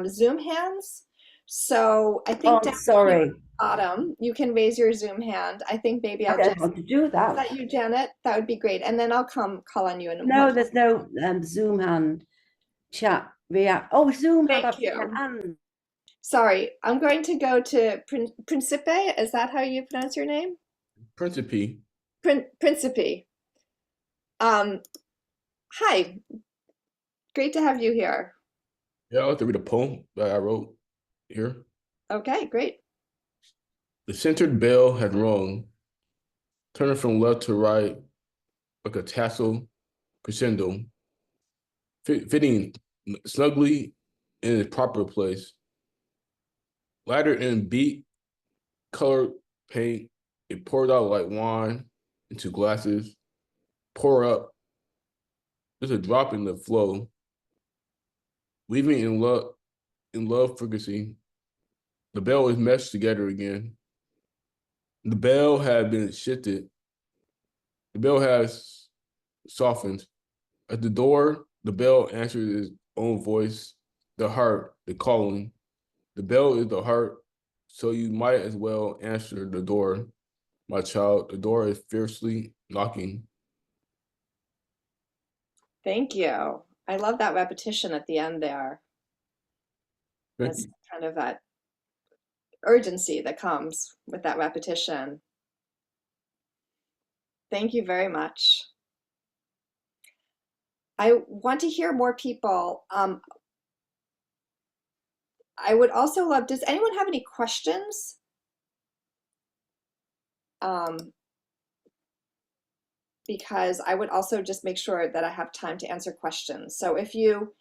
Zoom hands. So I Oh, think I'm down here at sorry. the bottom, you can raise your Zoom hand. I think maybe I I'll don't just, know how to do is that. that you, Janet? That would be great. And then I'll call on you in a No, moment. there's no Zoom hand chat react. Oh, Zoom hand. Thank I've seen you. a hand. Sorry. I'm going to go to Principe. Is that how you pronounce your name? Principe. Principe. Um, Hi. Great to have you here. Yeah, I'd like to read a poem that I wrote here. Okay, great. The centered bell had rung, turning from left to right like a tassel crescendo, fitting snugly in its proper place. Lighter in beat colored paint, it poured out like wine into glasses. Pour up, there's a drop in the flow, leaving in love frequency. The bell is meshed together again. The bell had been shifted. The bell has softened. At the door, the bell answered its own voice, the heart, the calling. The bell is the heart, so you might as well answer the door. my child. The door is fiercely knocking. Thank you. I love that repetition at the end there. Thank It's you. kind of that urgency that comes with that repetition. Thank you very much. I want to hear more people. I would also love, does anyone have any questions? Because I would also just make sure that I have time to answer questions. So if you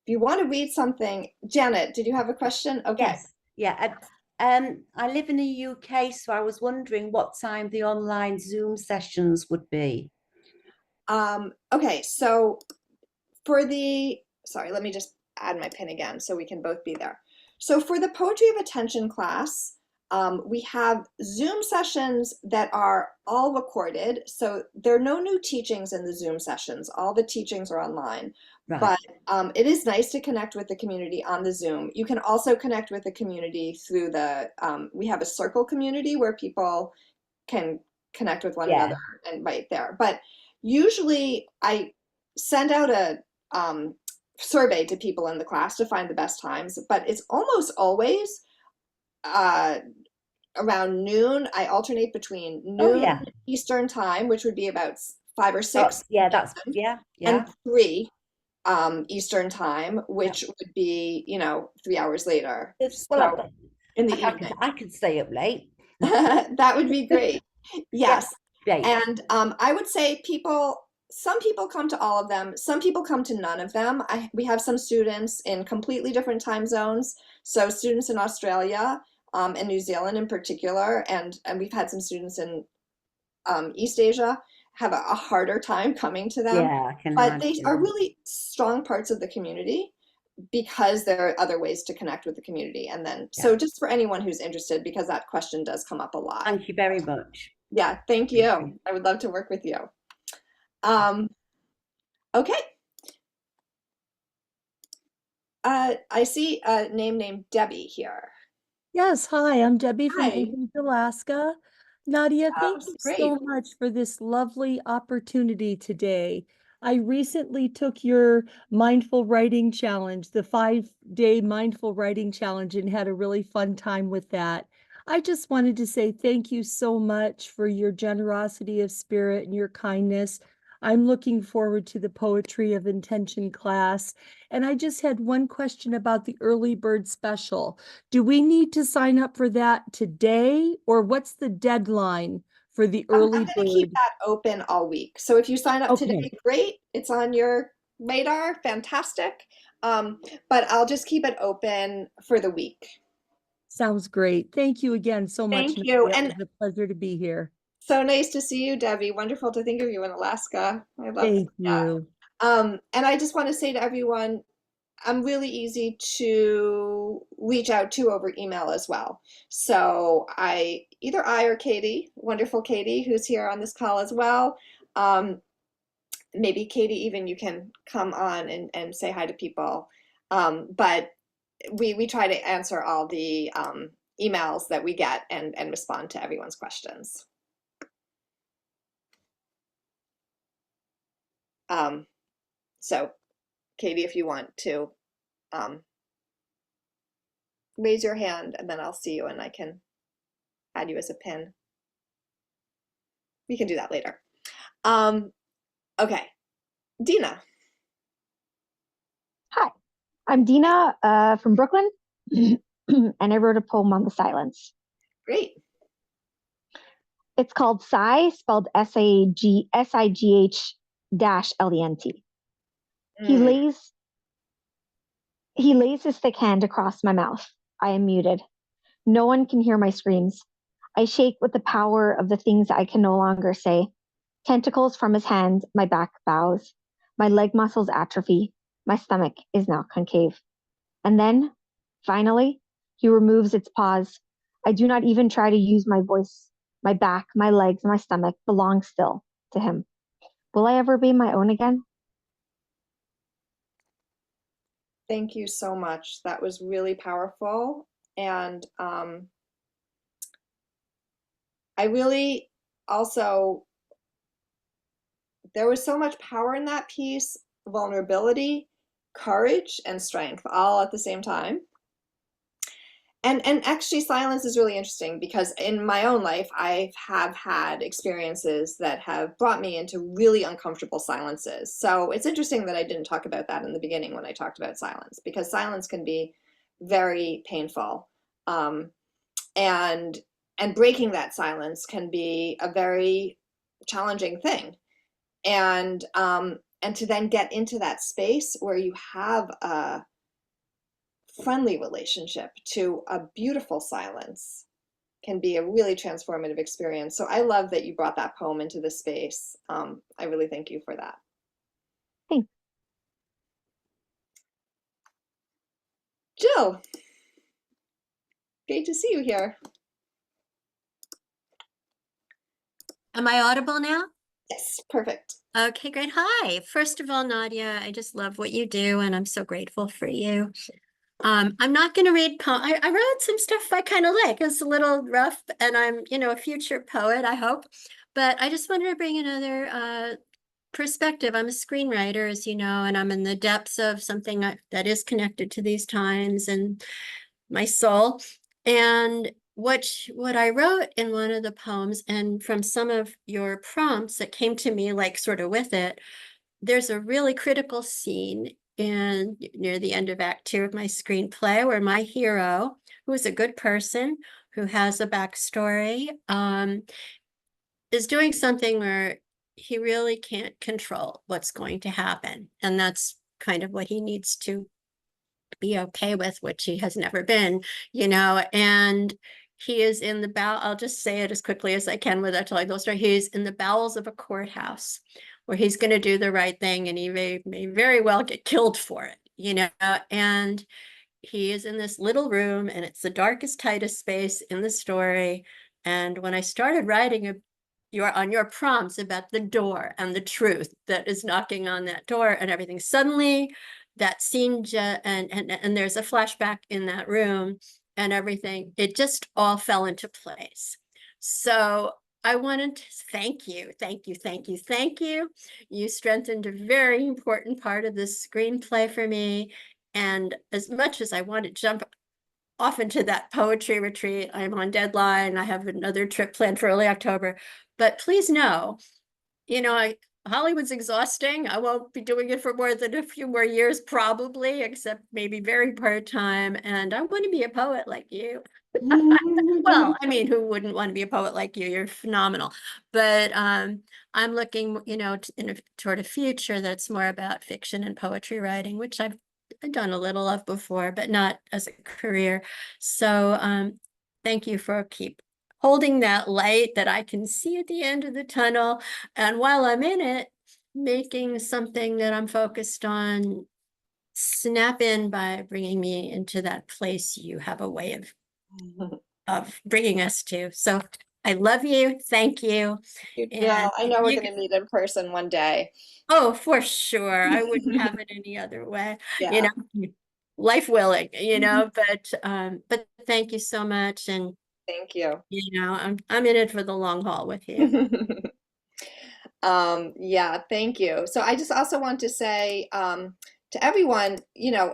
want to read something, Janet, did you have a question? Okay. Yes. Yeah. I live in the UK, so I was wondering what time the online Zoom sessions would be. Okay, so for the, sorry, let me just add my pin again so we can both be there. So for the Poetry of Attention class, we have Zoom sessions that are all recorded. So there are no new teachings in the Zoom sessions. All the teachings are online. Right. But it is nice to connect with the community on the Zoom. You can also connect with the community through the, we have a circle community where people can connect with one Yeah. another and right there. But usually I send out a survey to people in the class to find the best times, but it's almost always around noon. I alternate between Oh, noon yeah. Eastern time, which would be about 5 or Oh, 6 yeah, that's, p.m., yeah. and 3 Eastern time, which would be, 3 hours later. Well, So in the I evening. I could stay up late. That would be great. Yes. Great. And I would say some people come to all of them. Some people come to none of them. We have some students in completely different time zones. So students in Australia and New Zealand in particular, and we've had some students in East Asia have a harder time coming to them. Yeah, I can But they imagine. are really strong parts of the community because there are other ways to connect with the community. And then, so just for anyone who's interested, because that question does come up a lot. Thank you very much. Yeah, thank you. I would love to work with you. Okay. I see a name named Debbie here. Yes, hi, I'm Debbie from Hi. Anchorage, Alaska. Nadia, thank you Great. so much for this lovely opportunity today. I recently took your mindful writing challenge, the 5-day mindful writing challenge, and had a really fun time with that. I just wanted to say thank you so much for your generosity of spirit and your kindness. I'm looking forward to the Poetry of Intention class. And I just had one question about the early bird special. Do we need to sign up for that today, or what's the deadline for the early I'm going to keep bird? that open all week. So if you sign up today, Okay. great. It's on your radar. Fantastic. But I'll just keep it open for the week. Sounds great. Thank you again so much. Thank you. Nadia. And It was a pleasure to be here. so nice to see you, Debbie. Wonderful to think of you in Alaska. I love Thank that. you. And I just want to say to everyone, I'm really easy to reach out to over email as well. So either I or Katie, wonderful Katie, who's here on this call as well. Maybe Katie, even you can come on and say hi to people. But we try to answer all the emails that we get and respond to everyone's questions. So Katie, if you want to raise your hand and then I'll see you and I can add you as a pin. We can do that later. Okay, Dina. Hi, I'm Dina from Brooklyn, and I wrote a poem on the silence. Great. It's called Sigh, spelled SIGH-LENT. He lays his thick hand across my mouth. I am muted. No one can hear my screams. I shake with the power of the things I can no longer say. Tentacles from his hand, my back bows. My leg muscles atrophy. My stomach is now concave. And then, finally, he removes its paws. I do not even try to use my voice. My back, my legs, my stomach belong still to him. Will I ever be my own again? Thank you so much. That was really powerful. And I really also, there was so much power in that piece, vulnerability, courage, and strength all at the same time. And actually silence is really interesting because in my own life, I have had experiences that have brought me into really uncomfortable silences. So it's interesting that I didn't talk about that in the beginning when I talked about silence, because silence can be very painful. And breaking that silence can be a very challenging thing. And to then get into that space where you have a friendly relationship to a beautiful silence can be a really transformative experience. So I love that you brought that poem into this space. I really thank you for that. Thanks. Jill, great to see you here. Am I audible now? Yes, perfect. Okay, great. Hi. First of all, Nadia, I just love what you do, and I'm so grateful for you. I'm not going to read I wrote some stuff I kind of like. It's a little rough, and I'm, a future poet, I hope. But I just wanted to bring another perspective. I'm a screenwriter, as you know, and I'm in the depths of something that is connected to these times and my soul. And what I wrote in one of the poems, and from some of your prompts that came to me, like sort of with it, there's a really critical scene near the end of Act 2 of my screenplay where my hero, who is a good person, who has a backstory, is doing something where he really can't control what's going to happen. And that's kind of what he needs to be okay with, which he has never been, and he is in the I'll just say it as quickly as I can without telling the whole story. He's in the bowels of a courthouse where he's going to do the right thing, and he may very well get killed for it, and he is in this little room, and it's the darkest, tightest space in the story. And when I started writing on your prompts about the door and the truth that is knocking on that door and everything, suddenly that scene and there's a flashback in that room and everything, it just all fell into place. So I wanted to thank you. You strengthened a very important part of this screenplay for me. And as much as I want to jump off into that poetry retreat, I'm on deadline. I have another trip planned for early October. But please know, Hollywood's exhausting. I won't be doing it for more than a few more years, probably, except maybe very part-time. And I want to be a poet like you. Well, I mean, who wouldn't want to be a poet like you? You're phenomenal. But I'm looking, toward a future that's more about fiction and poetry writing, which I've done a little of before, but not as a career. So thank you for keep holding that light that I can see at the end of the tunnel. And while I'm in it, making something that I'm focused on snap in by bringing me into that place you have a way of bringing us to. So I love you. Thank you. Yeah, I know we're going to meet in person one day. Oh, for sure. I wouldn't have it any other way. Yeah. Life willing, but thank you so much. And thank you. I'm in it for the long haul with you. Yeah, thank you. So I just also want to say to everyone,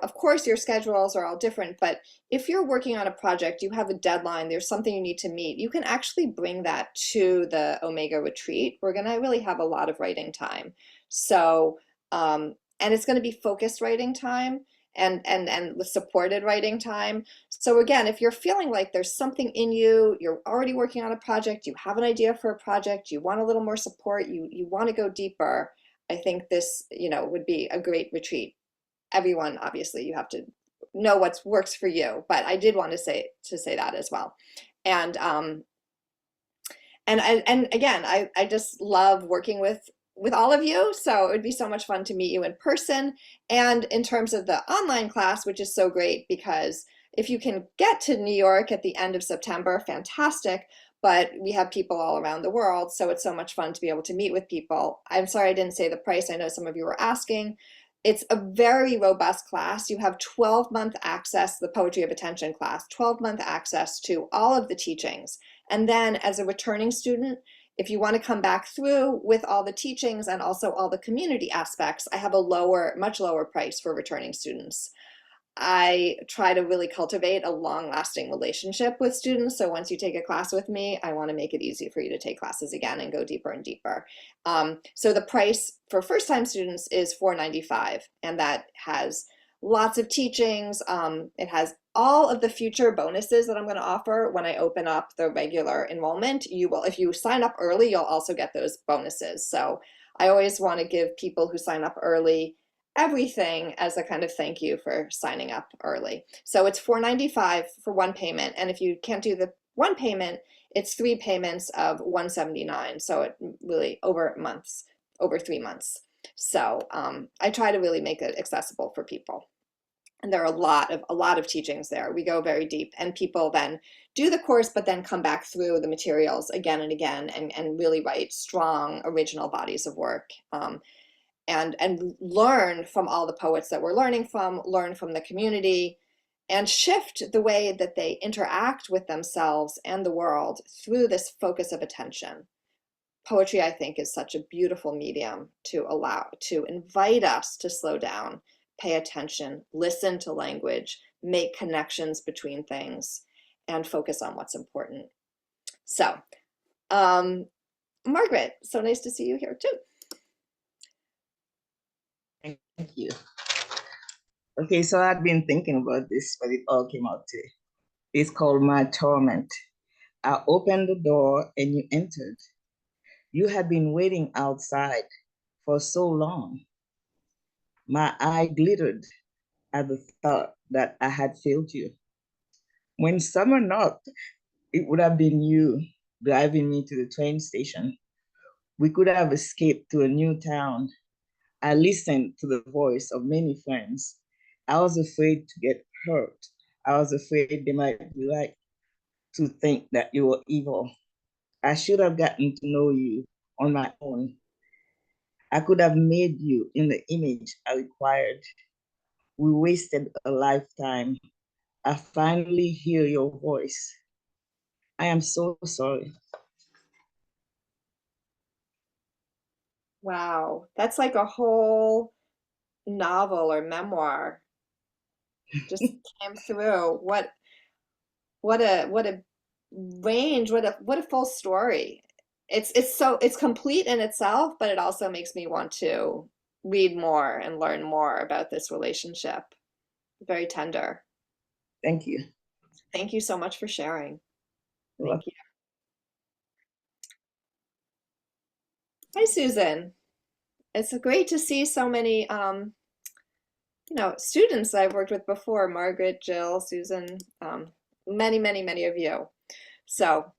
of course your schedules are all different, but if you're working on a project, you have a deadline, there's something you need to meet, you can actually bring that to the Omega retreat. We're going to really have a lot of writing time. So, and it's going to be focused writing time and with supported writing time. So again, if you're feeling like there's something in you, you're already working on a project, you have an idea for a project, you want a little more support, you want to go deeper, I think this, would be a great retreat. Everyone, obviously, you have to know what works for you, but I did want to say that as well. And again, I just love working with all of you. So it would be so much fun to meet you in person. And in terms of the online class, which is so great because if you can get to New York at the end of September, fantastic. But we have people all around the world. So it's so much fun to be able to meet with people. I'm sorry I didn't say the price. I know some of you were asking. It's a very robust class. You have 12-month access, the Poetry of Attention class, 12-month access to all of the teachings. And then as a returning student, if you want to come back through with all the teachings and also all the community aspects, I have a much lower price for returning students. I try to really cultivate a long-lasting relationship with students. So once you take a class with me, I want to make it easy for you to take classes again and go deeper and deeper. So the price for first-time students is $495, and that has lots of teachings. It has all of the future bonuses that I'm going to offer when I open up the regular enrollment. You will, if you sign up early, you'll also get those bonuses. So I always want to give people who sign up early everything as a kind of thank you for signing up early. So it's $495 for one payment, and if you can't do the one payment, it's 3 payments of $179. So it really over 3 months. So I try to really make it accessible for people. And there are a lot of teachings there. We go very deep, and people then do the course, but then come back through the materials again and again and really write strong original bodies of work. And learn from all the poets that we're learning from, learn from the community, and shift the way that they interact with themselves and the world through this focus of attention. Poetry, I think, is such a beautiful medium to invite us to slow down, pay attention, listen to language, make connections between things, and focus on what's important. So, Margaret, so nice to see you here too. Thank you. Okay, so I've been thinking about this, but it all came out today. It's called My Torment. I opened the door and you entered. You had been waiting outside for so long. My eye glittered at the thought that I had failed you. When summer knocked, it would have been you driving me to the train station. We could have escaped to a new town. I listened to the voice of many friends. I was afraid to get hurt. I was afraid they might be right to think that you were evil. I should have gotten to know you on my own. I could have made you in the image I required. We wasted a lifetime. I finally hear your voice. I am so sorry. Wow, that's like a whole novel or memoir just came through. What a range, what a full story. It's complete in itself, but it also makes me want to read more and learn more about this relationship. Very tender. Thank you. Thank you so much for sharing. Thank you. Hi, Susan. It's great to see so many students I've worked with before, Margaret, Jill, Susan, many of you. So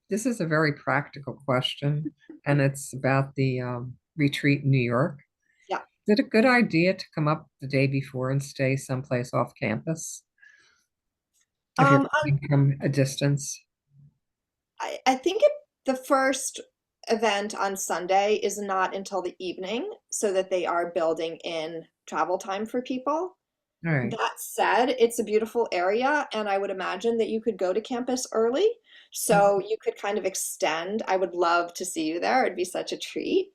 this is a very practical question, and it's about the retreat in New York. Yeah. Is it a good idea to come up the day before and stay someplace off campus if you're coming from a distance? I think the first event on Sunday is not until the evening, so that they are building in travel time for people. All right. That said, it's a beautiful area, and I would imagine that you could go to campus early, so you could kind of extend. I would love to see you there. It'd be such a treat.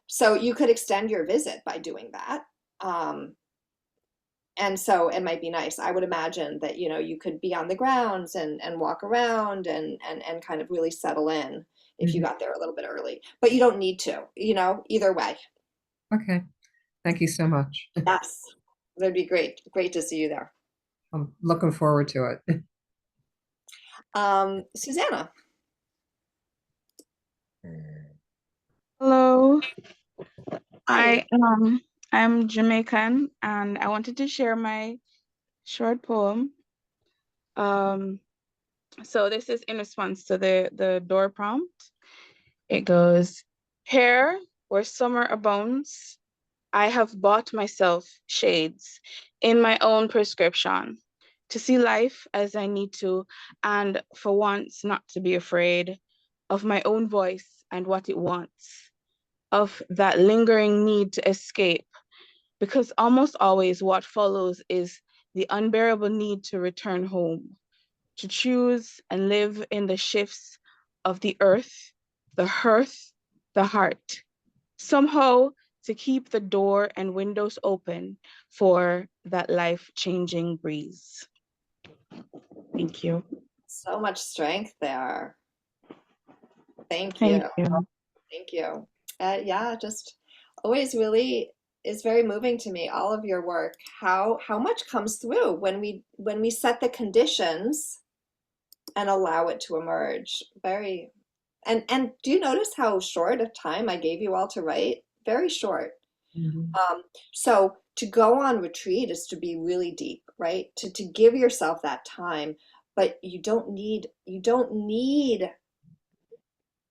So you could extend your visit by doing that. And so it might be nice. I would imagine that, you could be on the grounds and walk around and kind of really settle in if you got there a little bit early. But you don't need to, either way. Okay. Thank you so much. Yes, that'd be great. Great to see you there. I'm looking forward to it. Susanna. Hello. Hi. I'm Jamaican, and I wanted to share my short poem. So this is in response to the door prompt. It goes, here where summer abounds, I have bought myself shades in my own prescription to see life as I need to, and for once not to be afraid of my own voice and what it wants, of that lingering need to escape, because almost always what follows is the unbearable need to return home, to choose and live in the shifts of the earth, the hearth, the heart, somehow to keep the door and windows open for that life-changing breeze. Thank you. So much strength there. Thank Thank you. you. Thank you. Yeah, just always really is very moving to me, all of your work, how much comes through when we set the conditions and allow it to emerge. Very, and do you notice how short a time I gave you all to write? Very short. So to go on retreat is to be really deep, right? To give yourself that time, but you don't need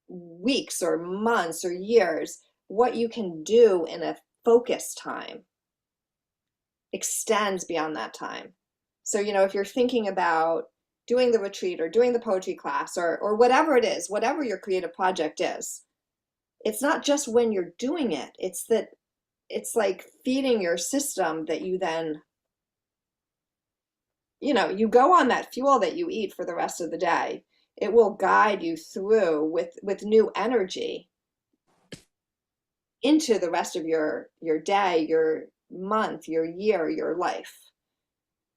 weeks or months or years. What you can do in a focused time extends beyond that time. So, if you're thinking about doing the retreat or doing the poetry class or whatever it is, whatever your creative project is, it's not just when you're doing it, it's that it's like feeding your system that you then, you go on that fuel that you eat for the rest of the day. It will guide you through with new energy into the rest of your day, your month, your year, your life,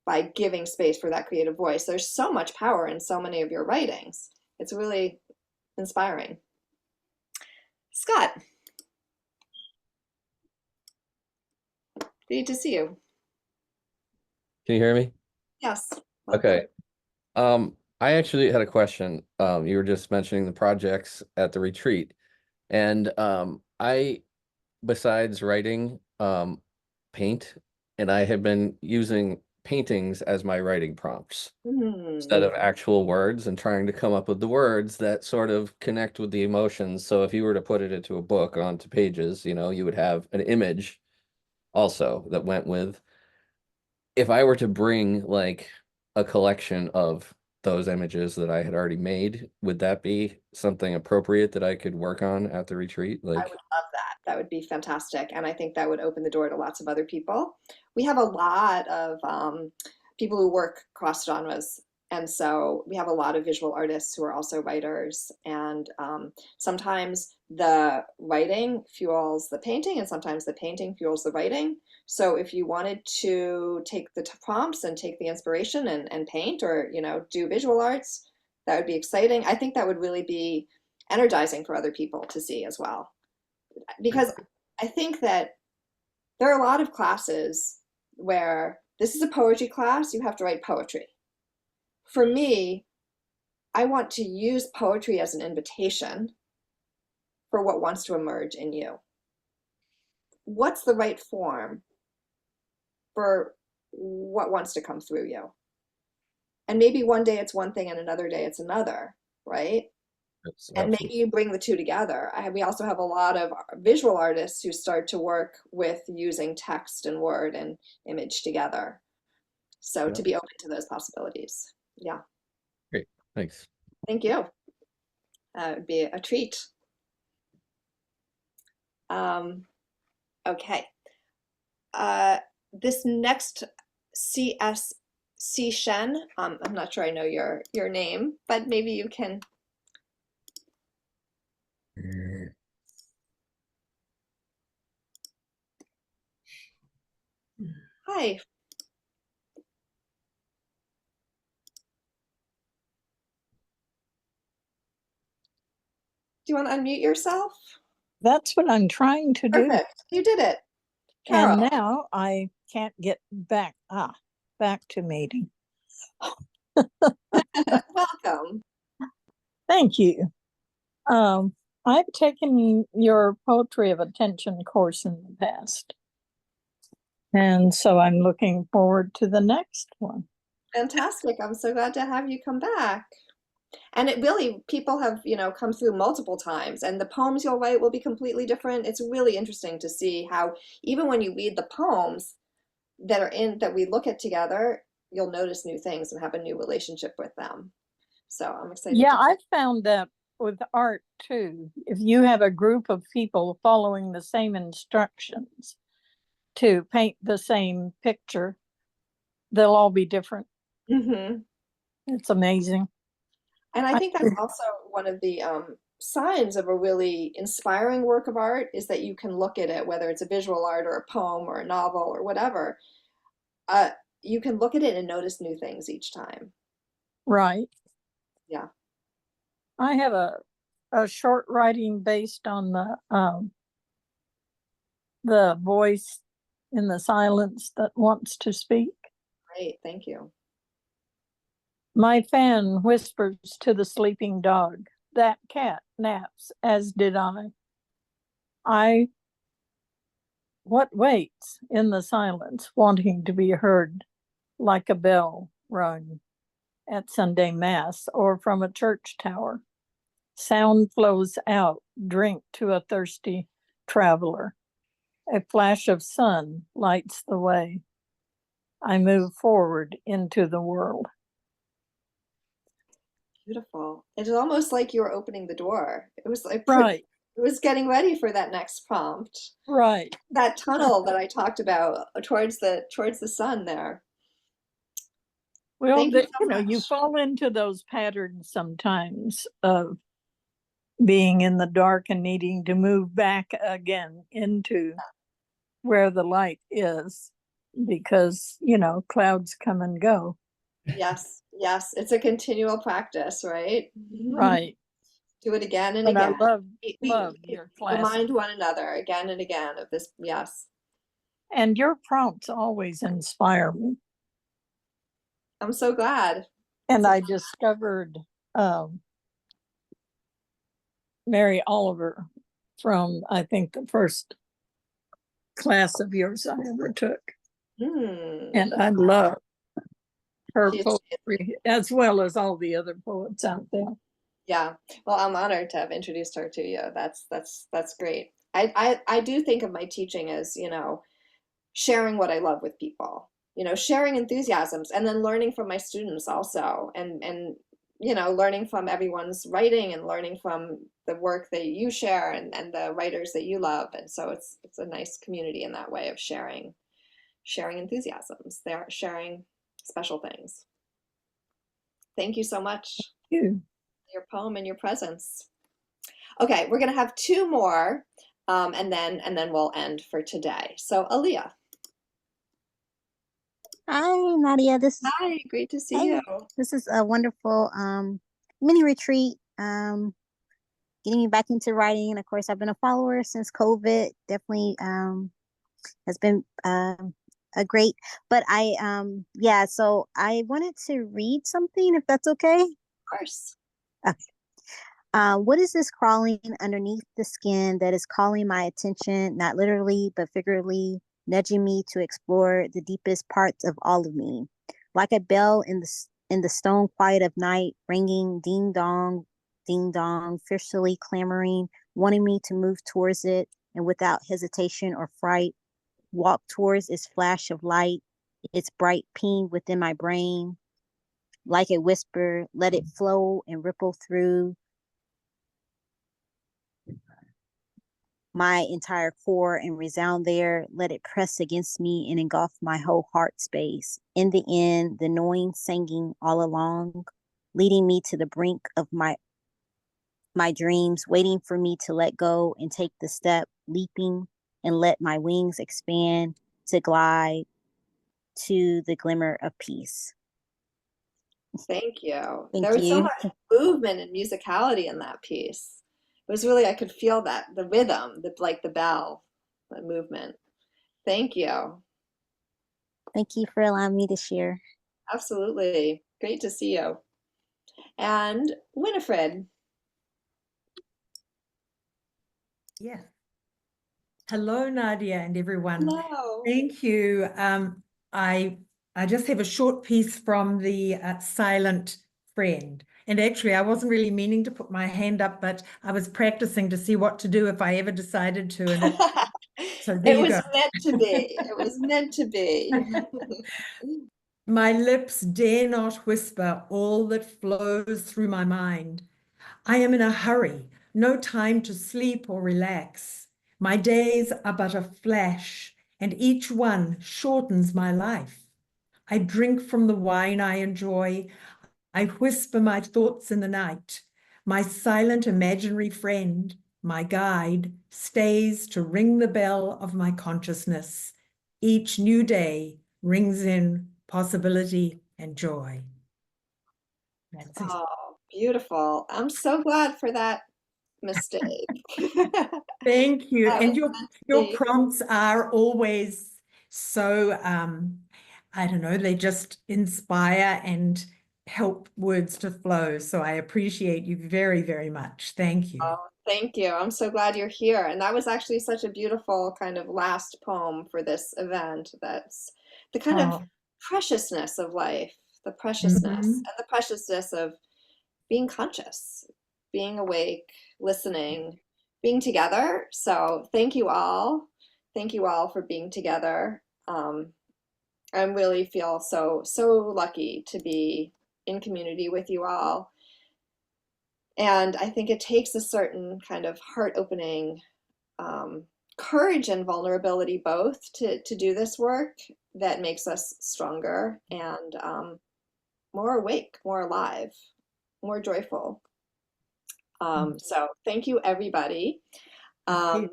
by giving space for that creative voice. There's so much power in so many of your writings. It's really inspiring. Scott, great to see you. Can you hear me? Yes. Okay. I actually had a question. You were just mentioning the projects at the retreat, and I, besides writing, paint, and I have been using paintings as my writing prompts instead of actual words, and trying to come up with the words that sort of connect with the emotions. So if you were to put it into a book onto pages, you would have an image also that went with. If I were to bring like a collection of those images that I had already made, would that be something appropriate that I could work on at the retreat? I would love that. That would be fantastic. And I think that would open the door to lots of other people. We have a lot of people who work cross genres. And so we have a lot of visual artists who are also writers. And sometimes the writing fuels the painting, and sometimes the painting fuels the writing. So if you wanted to take the prompts and take the inspiration and paint, or, do visual arts, that would be exciting. I think that would really be energizing for other people to see as well. Because I think that there are a lot of classes where this is a poetry class, you have to write poetry. For me, I want to use poetry as an invitation for what wants to emerge in you. What's the right form for what wants to come through you? And maybe one day it's one thing and another day it's another, right? And maybe you bring the two together. We also have a lot of visual artists who start to work with using text and word and image together. So to be open to those possibilities. Yeah. Great. Thanks. Thank you. It would be a treat. Okay. This next C.S.C. Shen, I'm not sure I know your name, but maybe you can. Hi. Do you want to unmute yourself? That's what I'm trying to do. Perfect. You did it. Carol. And now I can't get back to meeting. Welcome. Thank you. I've taken your Poetry of Attention course in the past. And so I'm looking forward to the next one. Fantastic. I'm so glad to have you come back. And it really, people have, come through multiple times, and the poems you'll write will be completely different. It's really interesting to see how, even when you read the poems that we look at together, you'll notice new things and have a new relationship with them. So I'm excited. Yeah, I've found that with art too. If you have a group of people following the same instructions to paint the same picture, they'll all be different. Mm-hmm. It's amazing. And I think that's also one of the signs of a really inspiring work of art is that you can look at it, whether it's a visual art or a poem or a novel or whatever. You can look at it and notice new things each time. Right. Yeah. I have a short writing based on the voice in the silence that wants to speak. Great, thank you. My fan whispers to the sleeping dog, that cat naps, as did I. What waits in the silence, wanting to be heard, like a bell rung at Sunday Mass or from a church tower. Sound flows out, drink to a thirsty traveler. A flash of sun lights the way. I move forward into the world. Beautiful. It's almost like you were opening the door. It was like Right. It was getting ready for that next prompt. Right. That tunnel that I talked about towards the sun there. Well, Thank you so much. you fall into those patterns sometimes of being in the dark and needing to move back again into where the light is because, clouds come and go. Yes, yes. It's a continual practice, right? Right. Do it again and But again. I We love your class. remind one another again and again of this. Yes. And your prompts always inspire me. I'm so glad. And I discovered Mary Oliver from, I think, the first class of yours I ever took. And I love her poetry as well as all the other poets out there. Yeah. Well, I'm honored to have introduced her to you. That's great. I do think of my teaching as, sharing what I love with people, sharing enthusiasms and then learning from my students also and learning from everyone's writing and learning from the work that you share and the writers that you love. And so it's a nice community in that way of sharing enthusiasms. They're sharing special things. Thank you so much. Thank you. Your poem and your presence. Okay, we're gonna have two more, and then we'll end for today. So Aaliyah. Hi, Nadia. Hi, great to see you. This is a wonderful mini retreat. Getting me back into writing, and of course, I've been a follower since COVID. Definitely has been a great. But so I wanted to read something, if that's okay. Of course. Okay. What is this crawling underneath the skin that is calling my attention, not literally, but figuratively, nudging me to explore the deepest parts of all of me? Like a bell in the stone quiet of night, ringing ding dong, fiercely clamoring, wanting me to move towards it, and without hesitation or fright, walk towards its flash of light, its bright ping within my brain. Like a whisper, let it flow and ripple through my entire core and resound there. Let it press against me and engulf my whole heart space. In the end, the knowing singing all along, leading me to the brink of my dreams, waiting for me to let go and take the step, leaping and let my wings expand to glide to the glimmer of peace. Thank you. Thank There was so you. much movement and musicality in that piece. It was really, I could feel that, the rhythm, the bell, the movement. Thank you. Thank you for allowing me to share. Absolutely. Great to see you. And Winifred. Yeah. Hello, Nadia and everyone. Hello. Thank you. I just have a short piece from the Silent Friend. And actually, I wasn't really meaning to put my hand up, but I was practicing to see what to do if I ever decided to. And so there It you was go. meant to be. It was meant to be. My lips dare not whisper all that flows through my mind. I am in a hurry, no time to sleep or relax. My days are but a flash, and each one shortens my life. I drink from the wine I enjoy. I whisper my thoughts in the night. My silent imaginary friend, my guide, stays to ring the bell of my consciousness. Each new day rings in possibility and joy. That's it. Oh, beautiful. I'm so glad for that mistake. Thank you. That And was your meant to be. prompts are always so I don't know, they just inspire and help words to flow. So I appreciate you very, very much. Thank you. Oh, thank you. I'm so glad you're here. And that was actually such a beautiful kind of last poem for this event. That's the kind of preciousness of life, the preciousness Mhm. and the preciousness of being conscious, being awake, listening, being together. So thank you all. Thank you all for being together. I really feel so lucky to be in community with you all. And I think it takes a certain kind of heart-opening courage and vulnerability both to do this work that makes us stronger and more awake, more alive, more joyful. So thank you, everybody. Thank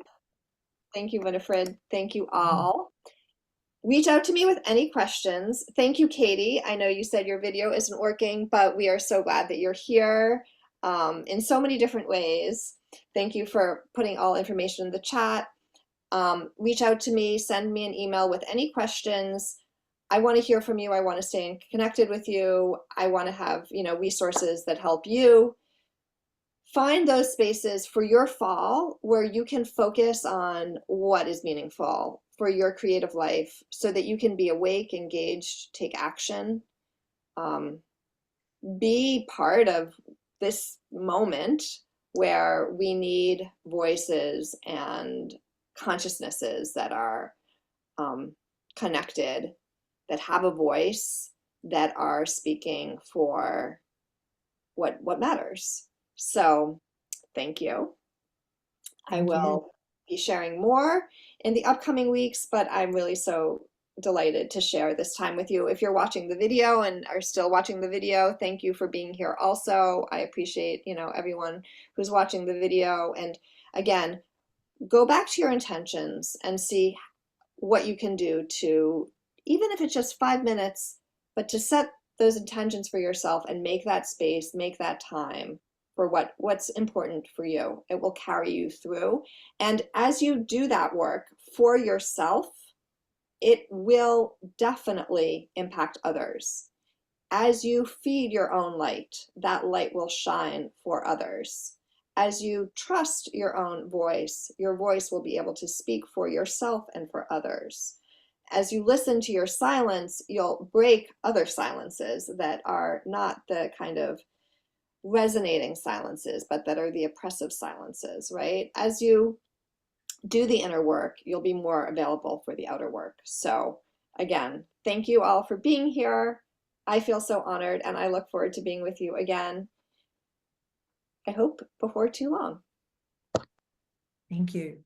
you, Winifred. Thank you all. Reach out to me with any questions. Thank you, Katie. I know you said your video isn't working, but we are so glad that you're here in so many different ways. Thank you for putting all information in the chat. Reach out to me, send me an email with any questions. I want to hear from you. I want to stay connected with you. I want to have, resources that help you. Find those spaces for your fall where you can focus on what is meaningful for your creative life so that you can be awake, engaged, take action, be part of this moment where we need voices and consciousnesses that are connected, that have a voice, that are speaking for what matters. So thank you. I will be sharing more in the upcoming weeks, but I'm really so delighted to share this time with you. If you're watching the video and are still watching the video, thank you for being here also. I appreciate, everyone who's watching the video. And again, go back to your intentions and see what you can do to, even if it's just 5 minutes, but to set those intentions for yourself and make that space, make that time for what's important for you. It will carry you through. And as you do that work for yourself, it will definitely impact others. As you feed your own light, that light will shine for others. As you trust your own voice, your voice will be able to speak for yourself and for others. As you listen to your silence, you'll break other silences that are not the kind of resonating silences, but that are the oppressive silences, right? As you do the inner work, you'll be more available for the outer work. So again, thank you all for being here. I feel so honored and I look forward to being with you again. I hope before too long. Thank you.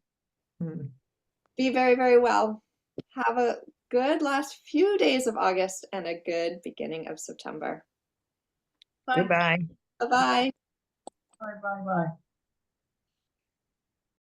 Be very, very well. Have a good last few days of August and a good beginning of September. Goodbye. Bye-bye. Bye, bye, bye.